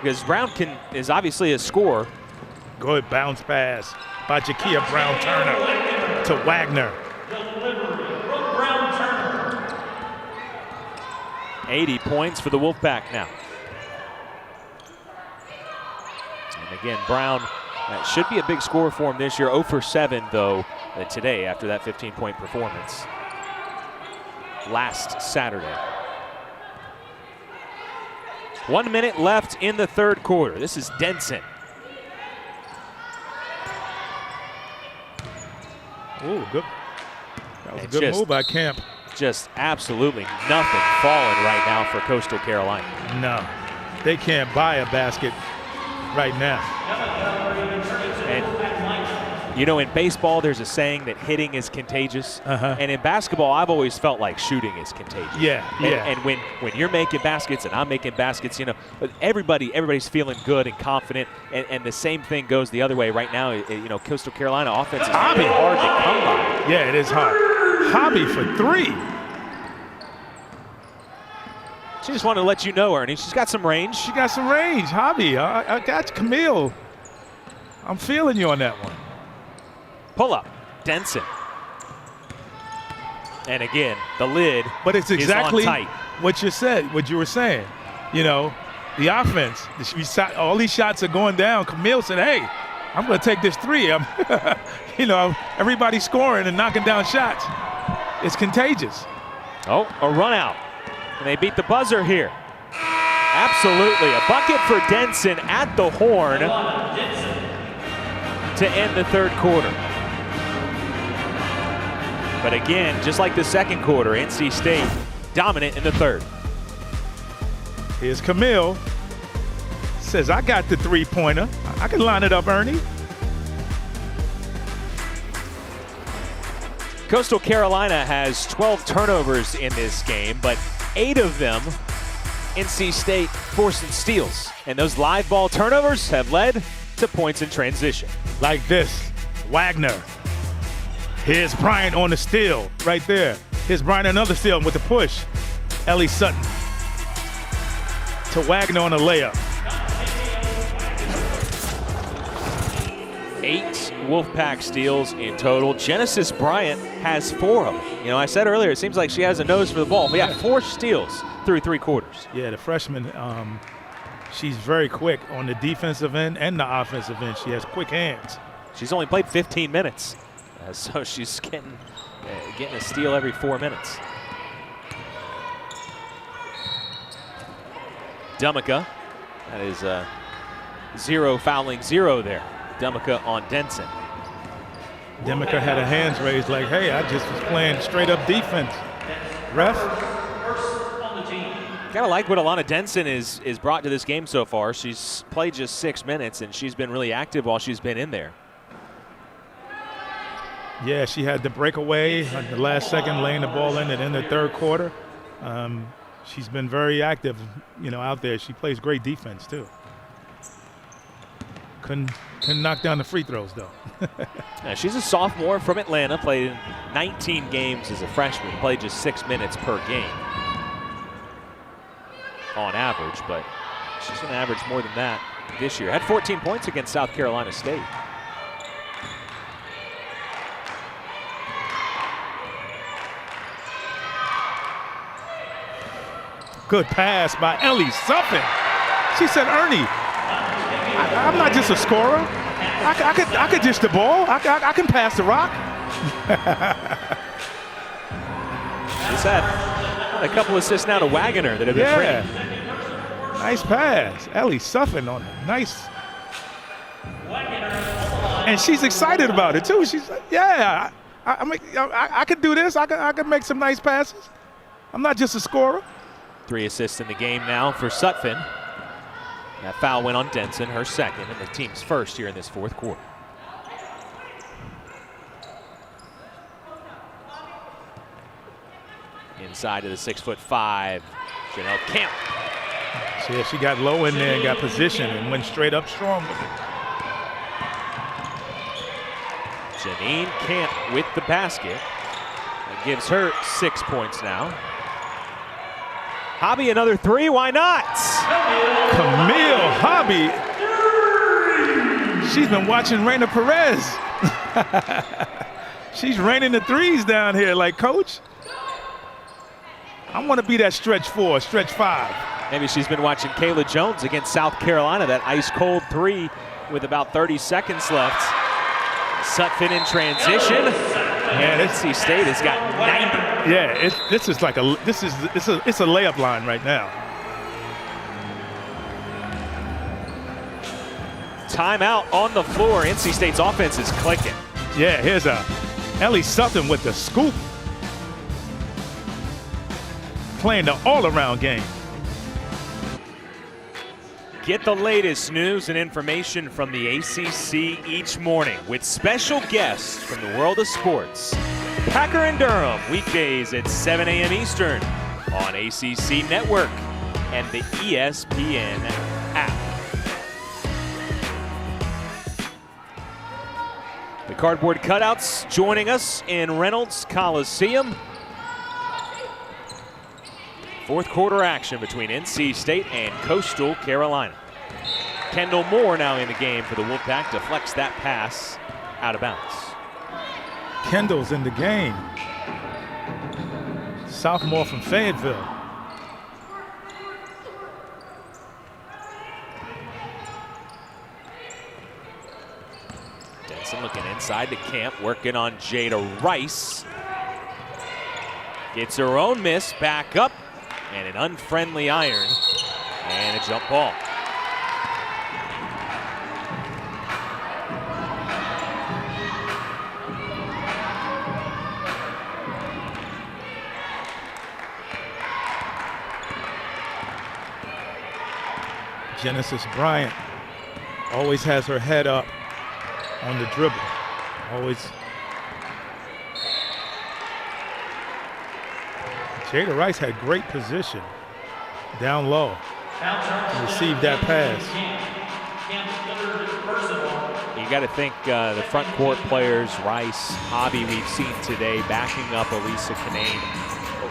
because Brown is obviously a scorer. Good bounce pass by Jakia Brown-Turner to Wagner. 80 points for the Wolfpack now. And again, Brown should be a big scorer for him this year. 0 for 7, though, today after that 15-point performance last Saturday. 1 minute left in the third quarter. This is Denson. Ooh, good. That was a good move by Camp. Just absolutely nothing falling right now for Coastal Carolina. No, they can't buy a basket right now. And You know, in baseball, there's a saying that hitting is contagious. And in basketball, I've always felt like shooting is contagious. And when you're making baskets and I'm making baskets, you know, everybody's feeling good and confident. And the same thing goes the other way right now. You know, Coastal Carolina offense is really hard to come by. Yeah, it is hard. Hobby for 3. She just wanted to let you know, Ernie, she's got some range. She got some range. Hobby, I got you, Camille. I'm feeling you on that one. Pull up, Denson. And again, the lid but it's exactly is on tight. What you were saying. You know, the offense, all these shots are going down. Camille said, hey, I'm going to take this 3. You know, everybody's scoring and knocking down shots. It's contagious. Oh, a run out. And they beat the buzzer here. Absolutely. A bucket for Denson at the horn to end the third quarter. But again, just like the second quarter, NC State dominant in the third. Here's Camille. Says, I got the 3-pointer. I can line it up, Ernie. Coastal Carolina has 12 turnovers in this game, but 8 of them NC State forcing steals. And those live ball turnovers have led to points in transition. Like this, Wagner. Here's Bryant on the steal right there. Here's Bryant another steal with the push. Ellie Sutton to Wagner on a layup. 8 Wolfpack steals in total. Genesis Bryant has 4 of them. You know, I said earlier, it seems like she has a nose for the ball. We got 4 steals through 3 quarters. Yeah, the freshman, she's very quick on the defensive end and the offensive end. She has quick hands. She's only played 15 minutes, so she's getting a steal every 4 minutes. Dumica, that is 0 fouling 0 there. Dumica on Denson. Dumica had her hands raised like, hey, I just was playing straight up defense. Ref? Kind of like what Alana Denson is brought to this game so far. She's played just 6 minutes, and she's been really active while she's been in there. Yeah, she had the breakaway at the last second, laying the ball in and in the third quarter. She's been very active, you know, out there. She plays great defense, too. Couldn't knock down the free throws, though. Yeah, she's a sophomore from Atlanta, played in 19 games as a freshman, played just 6 minutes per game on average, but she's going to average more than that this year. Had 14 points against South Carolina State. Good pass by Ellie Sutton. She said, Ernie, I'm not just a scorer. I could dish the ball. I can pass the rock. She's had a couple assists now to Wagner that have been pretty. Nice pass. Ellie Sutton on it. Nice. And she's excited about it, too. She's like, yeah, I could do this. I could make some nice passes. I'm not just a scorer. 3 assists in the game now for Sutphin. That foul went on Denson, her second, and the team's first here in this fourth quarter. Inside of the 6'5", Janelle Camp. Yeah, she got low in there and got position and went straight up strong with it. Janine Camp with the basket. That gives her 6 points now. Hobby another 3, why not? Camille Hobby. She's been watching Reyna Perez. She's raining the 3s down here like, coach, I want to be that stretch 4, stretch 5. Maybe she's been watching Kayla Jones against South Carolina, that ice cold 3 with about 30 seconds left. Sutphin in transition. And NC State has got 90. Yeah, this is like it's a layup line right now. Timeout on the floor. NC State's offense is clicking. Yeah, here's Ellie Sutton with the scoop. Playing the all-around game. Get the latest news and information from the ACC each morning with special guests from the world of sports. Packer and Durham, weekdays at 7 a.m. Eastern on ACC Network and the ESPN app. The cardboard cutouts joining us in Reynolds Coliseum. Fourth quarter action between NC State and Coastal Carolina. Kendall Moore now in the game for the Wolfpack, deflects that pass out of bounds. Kendall's in the game. Sophomore from Fayetteville. Denson looking inside the camp, working on Jada Rice. Gets her own miss, back up, and an unfriendly iron, and a jump ball. Genesis Bryant always has her head up on the dribble. Always. Jada Rice had great position down low to receive that pass. You got to think the front court players, Rice, Hobby, we've seen today backing up Elisa Canane.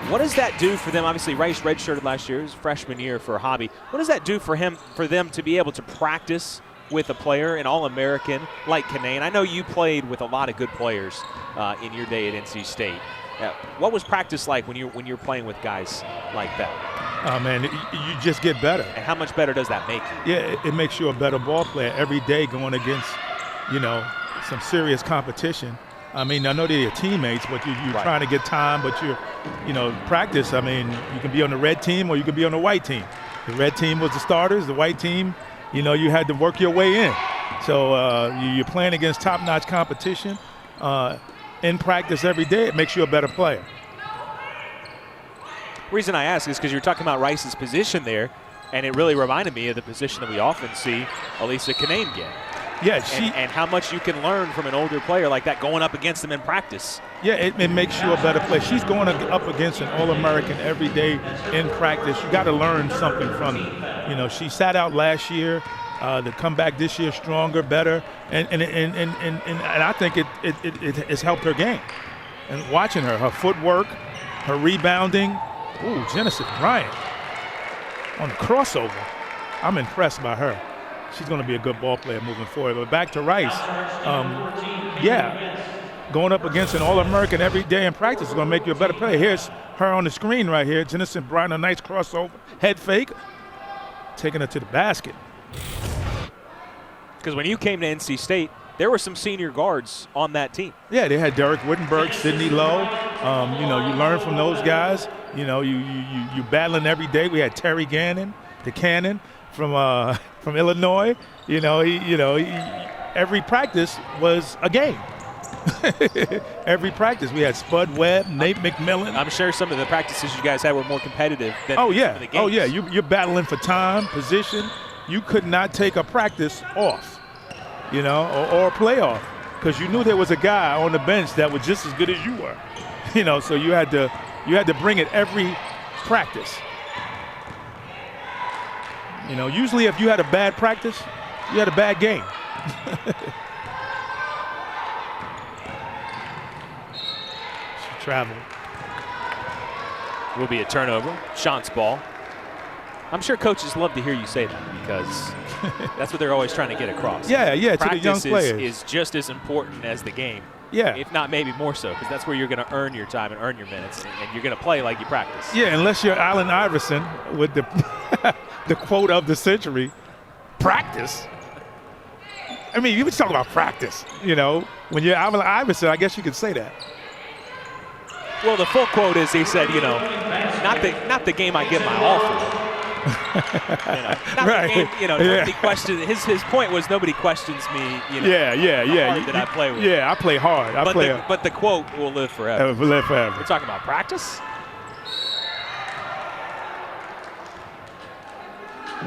What does that do for them? Obviously, Rice redshirted last year, his freshman year for Hobby. What does that do for them to be able to practice with a player, an All-American like Canane? I know you played with a lot of good players in your day at NC State. What was practice like when you're playing with guys like that? Oh man, you just get better. And how much better does that make you? Yeah, it makes you a better ball player every day going against, some serious competition. I mean, I know they're your teammates, but you're right. Trying to get time, but practice. I mean, you can be on the red team or you can be on the white team. The red team was the starters. The white team, you had to work your way in. So you're playing against top-notch competition in practice every day. It makes you a better player. The reason I ask is because you're talking about Rice's position there, and it really reminded me of the position that we often see Elisa Canane get. Yeah, and how much you can learn from an older player like that going up against them in practice. Yeah, it makes you a better player. She's going up against an All-American every day in practice. You got to learn something from her. She sat out last year. To come back this year stronger, better, and I think it has helped her game. And watching her footwork, her rebounding. Ooh, Genesis Bryant on the crossover. I'm impressed by her. She's going to be a good ball player moving forward. But back to Rice, going up against an All-American every day in practice is going to make you a better player. Here's her on the screen right here. Genesis Bryant, a nice crossover, head fake, taking her to the basket. Because when you came to NC State, there were some senior guards on that team. Yeah, they had Derek Wittenberg, Sidney Lowe. You learn from those guys. You battling every day. We had Terry Gannon, the Cannon from Illinois. Every practice was a game. Every practice we had Spud Webb, Nate McMillan. I'm sure some of the practices you guys had were more competitive than some of the games. Oh yeah, you're battling for time, position. You could not take a practice off, or a playoff, because you knew there was a guy on the bench that was just as good as you were. So you had to bring it every practice. Usually if you had a bad practice, you had a bad game. She traveled. Will be a turnover. Shant's ball. I'm sure coaches love to hear you say that because that's what they're always trying to get across. Yeah, to Practice the young players. is just as important as the game. Yeah. If not maybe more so, because that's where you're going to earn your time and earn your minutes, and you're going to play like you practice. Yeah, unless you're Allen Iverson with the the quote of the century, practice. I mean, you were talking about practice, When you're Allen Iverson, I guess you could say that. Well, the full quote is he said, not the game I give my all for. Right. The game, nobody questions. His point was nobody questions me. Yeah. That I play with. Yeah, I play hard. But the quote will live forever. Will live forever. We're talking about practice.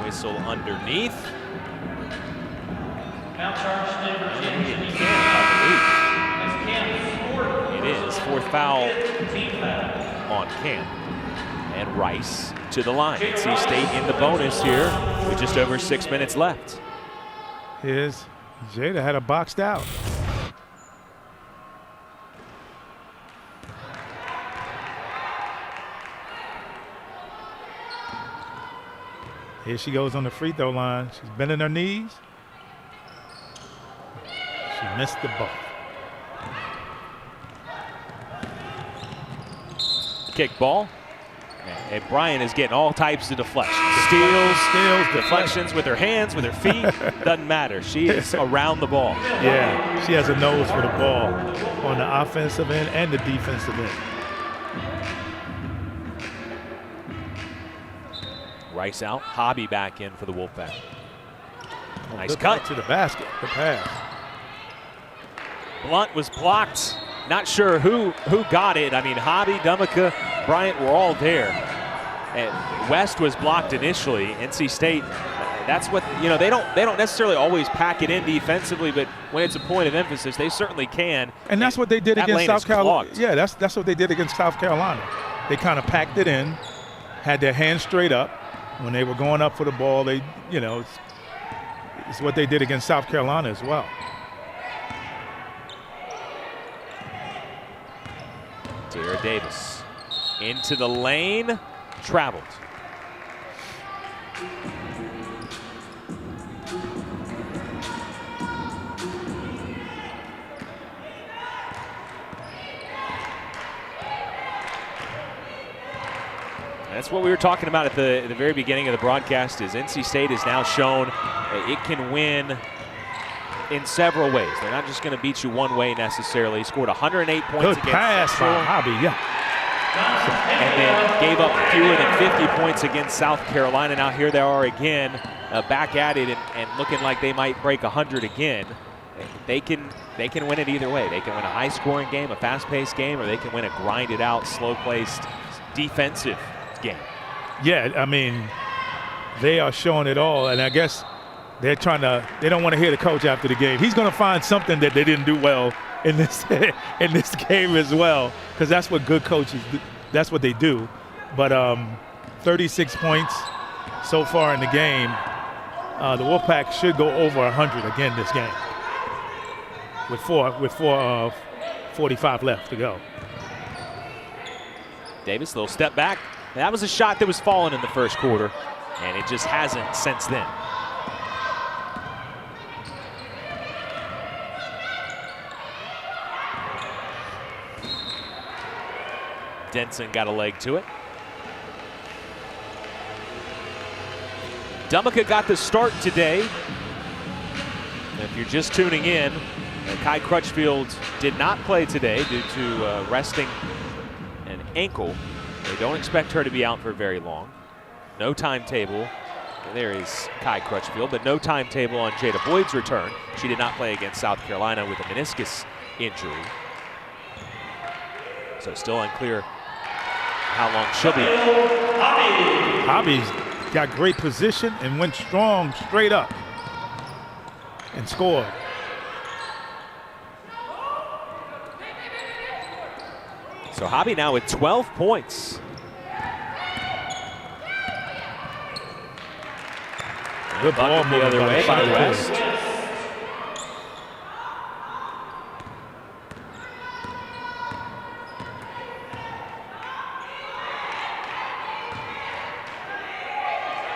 Whistle underneath. It is 4th foul on Camp. And Rice to the line. NC State in the bonus here with just over 6 minutes left. Here's Jada had her boxed out. Here she goes on the free throw line. She's bending her knees. She missed the ball. Kick ball. And Bryant is getting all types of deflections. Steals, deflections with her hands, with her feet. Doesn't matter. She is around the ball. Yeah, she has a nose for the ball on the offensive end and the defensive end. Rice out. Hobby back in for the Wolfpack. Nice Good cut to the basket. Good pass. Blunt was blocked. Not sure who got it. I mean, Hobby, Dumaka, Bryant were all there. And West was blocked initially. NC State, that's what, you know, they don't necessarily always pack it in defensively, but when it's a point of emphasis, they certainly can. And that's what they did against South Carolina. Yeah, that's what they did against South Carolina. They kind of packed it in, had their hands straight up. When they were going up for the ball, they, you know, it's what they did against South Carolina as well. Tara Davis into the lane, traveled. That's what we were talking about at the very beginning of the broadcast. Is NC State has now shown it can win in several ways. They're not just going to beat you one way necessarily. Scored 108 points Good against pass Central, by Hobby, yeah. and then gave up fewer than 50 points against South Carolina. Now here they are again, back at it and looking like they might break 100 again. They can win it either way. They can win a high-scoring game, a fast-paced game, or they can win a grinded-out, slow-placed defensive game. Yeah, I mean, they are showing it all, and I guess they don't want to hear the coach after the game. He's going to find something that they didn't do well in this in this game as well, because that's what good coaches do. That's what they do. But 36 points so far in the game. The Wolfpack should go over 100 again this game with 45 left to go. Davis, little step back. That was a shot that was falling in the first quarter, and it just hasn't since then. Denson got a leg to it. Dumaka got the start today. And if you're just tuning in, Kai Crutchfield did not play today due to resting an ankle. They don't expect her to be out for very long. No timetable. There is Kai Crutchfield, but no timetable on Jada Boyd's return. She did not play against South Carolina with a meniscus injury. So still unclear how long she'll be out. Hobby's got great position and went strong straight up and scored. So Hobby now with 12 points. Good ball the other way by West.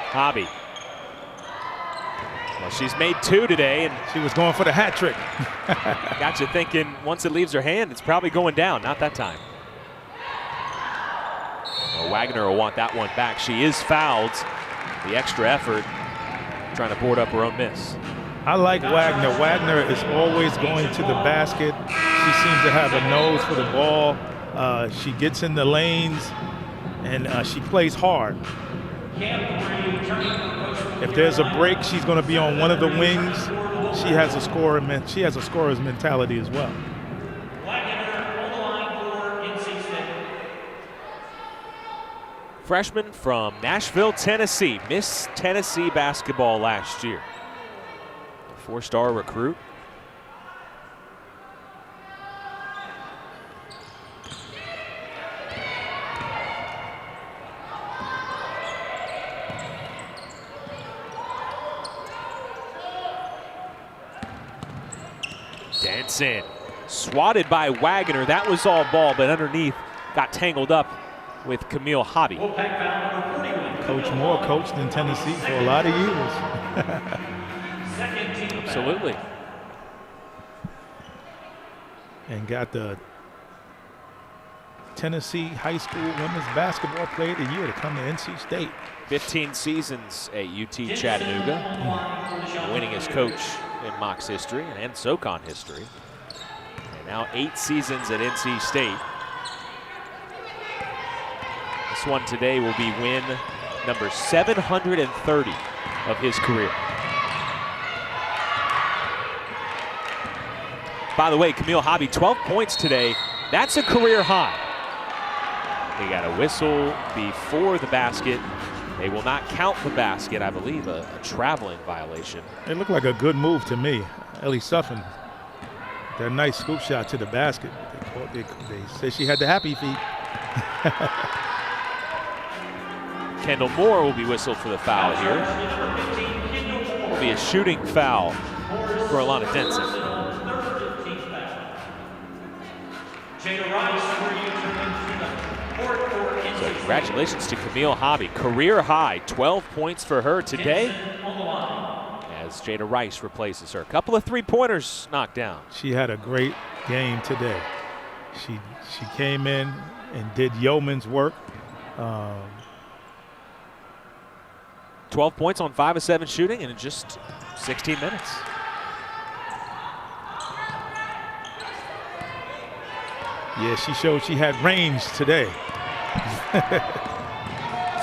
Hobby. Well, she's made 2 today, and she was going for the hat trick. got you thinking once it leaves her hand, it's probably going down. Not that time. Well, Wagner will want that one back. She is fouled. The extra effort, trying to board up her own miss. I like Wagner. Wagner is always going to the basket. She seems to have a nose for the ball. She gets in the lanes, and she plays hard. If there's a break, she's going to be on one of the wings. She has a scorer's mentality as well. Freshman from Nashville, Tennessee. Miss Tennessee basketball last year. A 4-star recruit. Denson swatted by Wagner. That was all ball, but underneath got tangled up with Camille Hobby. Coach Moore coached in Tennessee for a lot of years. Absolutely. And got the Tennessee High School Women's Basketball Player of the Year to come to NC State. 15 seasons at UT Chattanooga. Winningest coach in Mocs history and SoCon history. And now 8 seasons at NC State. This one today will be win number 730 of his career. By the way, Camille Hobby, 12 points today. That's a career high. They got a whistle before the basket. They will not count the basket, I believe, a traveling violation. It looked like a good move to me. Ellie Suffin, that nice scoop shot to the basket. They say she had the happy feet. Kendall Moore will be whistled for the foul here. It will be a shooting foul for Alana Denson. So congratulations to Camille Hobby. Career high, 12 points for her today as Jada Rice replaces her. A couple of 3-pointers knocked down. She had a great game today. She came in and did yeoman's work. 12 points on 5 of 7 shooting in just 16 minutes. Yeah, she showed she had range today.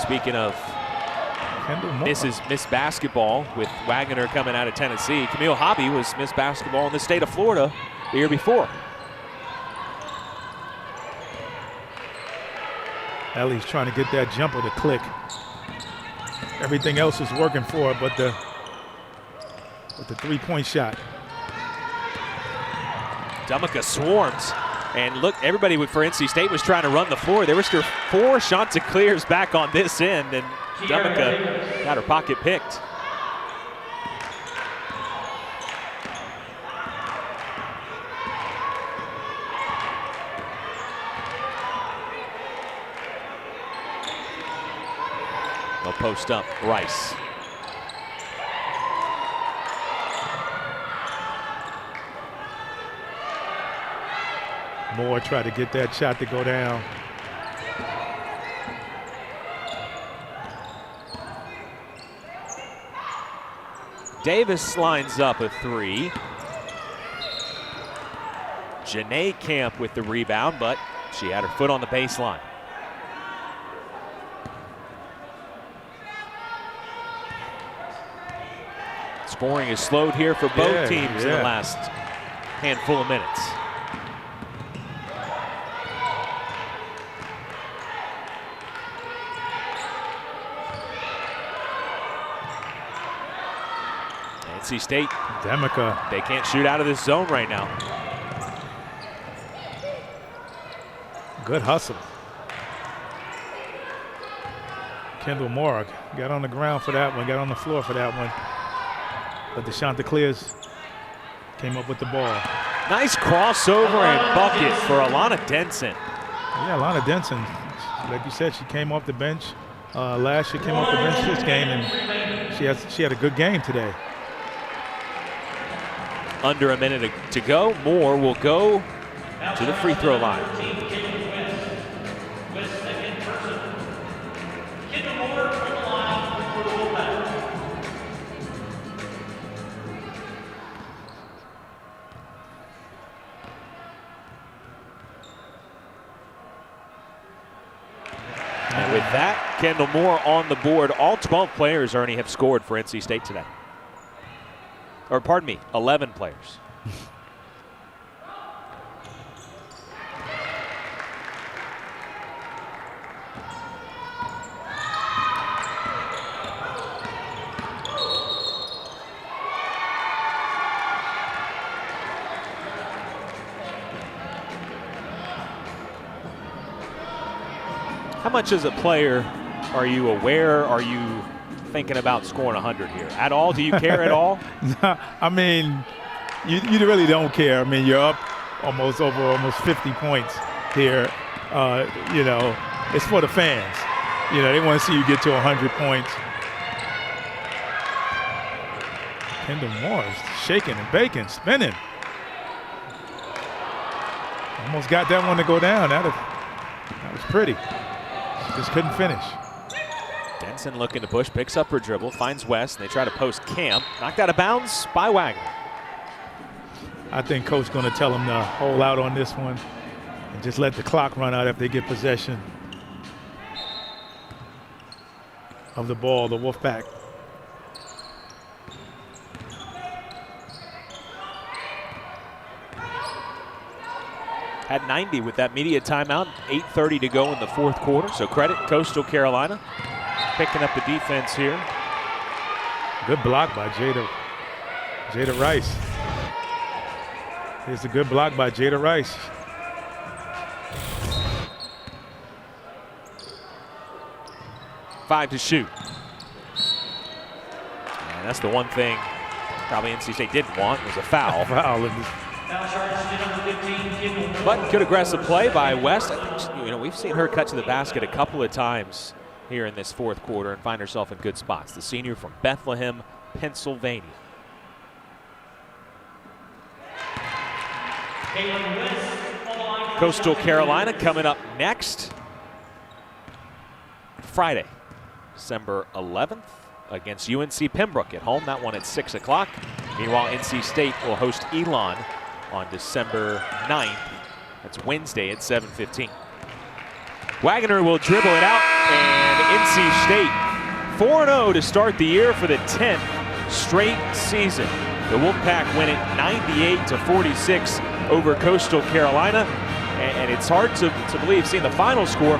Speaking of Miss Basketball with Wagner coming out of Tennessee, Camille Hobby was Miss Basketball in the state of Florida the year before. Ellie's trying to get that jumper to click. Everything else is working for her, but the 3-point shot. Dumica swarms. And look, everybody for NC State was trying to run the floor. There were still 4 Chanticleers back on this end, and Dumica got her pocket picked. They'll post up Rice. Moore tried to get that shot to go down. Davis lines up a 3. Janae Camp with the rebound, but she had her foot on the baseline. Scoring is slowed here for both teams in the last handful of minutes. NC State, Dumica. They can't shoot out of this zone right now. Good hustle. Kendall Moore got on the ground for that one, got on the floor for that one. But the Chanticleers came up with the ball. Nice crossover and bucket for Alana Denson. Yeah, Alana Denson, like you said, she came off the bench last year, came off the bench this game, and she had a good game today. Under a minute to go. Moore will go to the free throw line. And with that, Kendall Moore on the board. All 12 players, Ernie, have scored for NC State today. Or pardon me, 11 players. much as a player are you aware, are you thinking about scoring 100 here at all? Do you care at all? I mean, you really don't care. I mean, you're up almost 50 points here. You know, it's for the fans. You know, they want to see you get to 100 points. Kendall Morris shaking and baking, spinning. Almost got that one to go down. That was pretty. She just couldn't finish. Denson looking to push, picks up her dribble, finds West, and they try to post Camp. Knocked out of bounds by Wagner. I think Coach going to tell them to hold out on this one and just let the clock run out if they get possession of the ball, the Wolfpack. Had 90 with that media timeout, 8:30 to go in the fourth quarter. So credit Coastal Carolina picking up the defense here. Good block by Jada Rice. Here's a good block by Jada Rice. Five to shoot. And that's the one thing probably NC State didn't want, was a foul. But good aggressive play by West. I think, you know, we've seen her cut to the basket a couple of times here in this fourth quarter and find herself in good spots. The senior from Bethlehem, Pennsylvania. Coastal Carolina coming up next Friday, December 11th against UNC Pembroke at home. That one at 6 o'clock. Meanwhile, NC State will host Elon on December 9th. That's Wednesday at 7:15. Wagner will dribble it out, and NC State 4-0 to start the year for the 10th straight season. The Wolfpack win it 98-46 over Coastal Carolina, and it's hard to believe seeing the final score.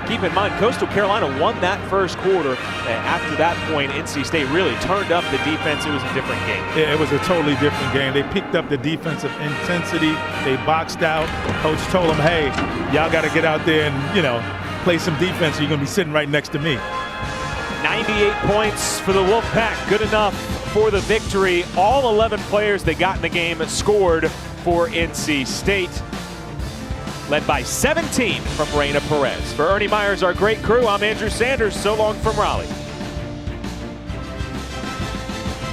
Keep in mind, Coastal Carolina won that first quarter. After that point, NC State really turned up the defense. It was a different game. Yeah, it was a totally different game. They picked up the defensive intensity. They boxed out. Coach told them, hey, y'all got to get out there and, you know, play some defense. Or you're going to be sitting right next to me. 98 points for the Wolfpack. Good enough for the victory. All 11 players that got in the game scored for NC State, led by 17 from Reyna Perez. For Ernie Myers, our great crew, I'm Andrew Sanders. So long from Raleigh.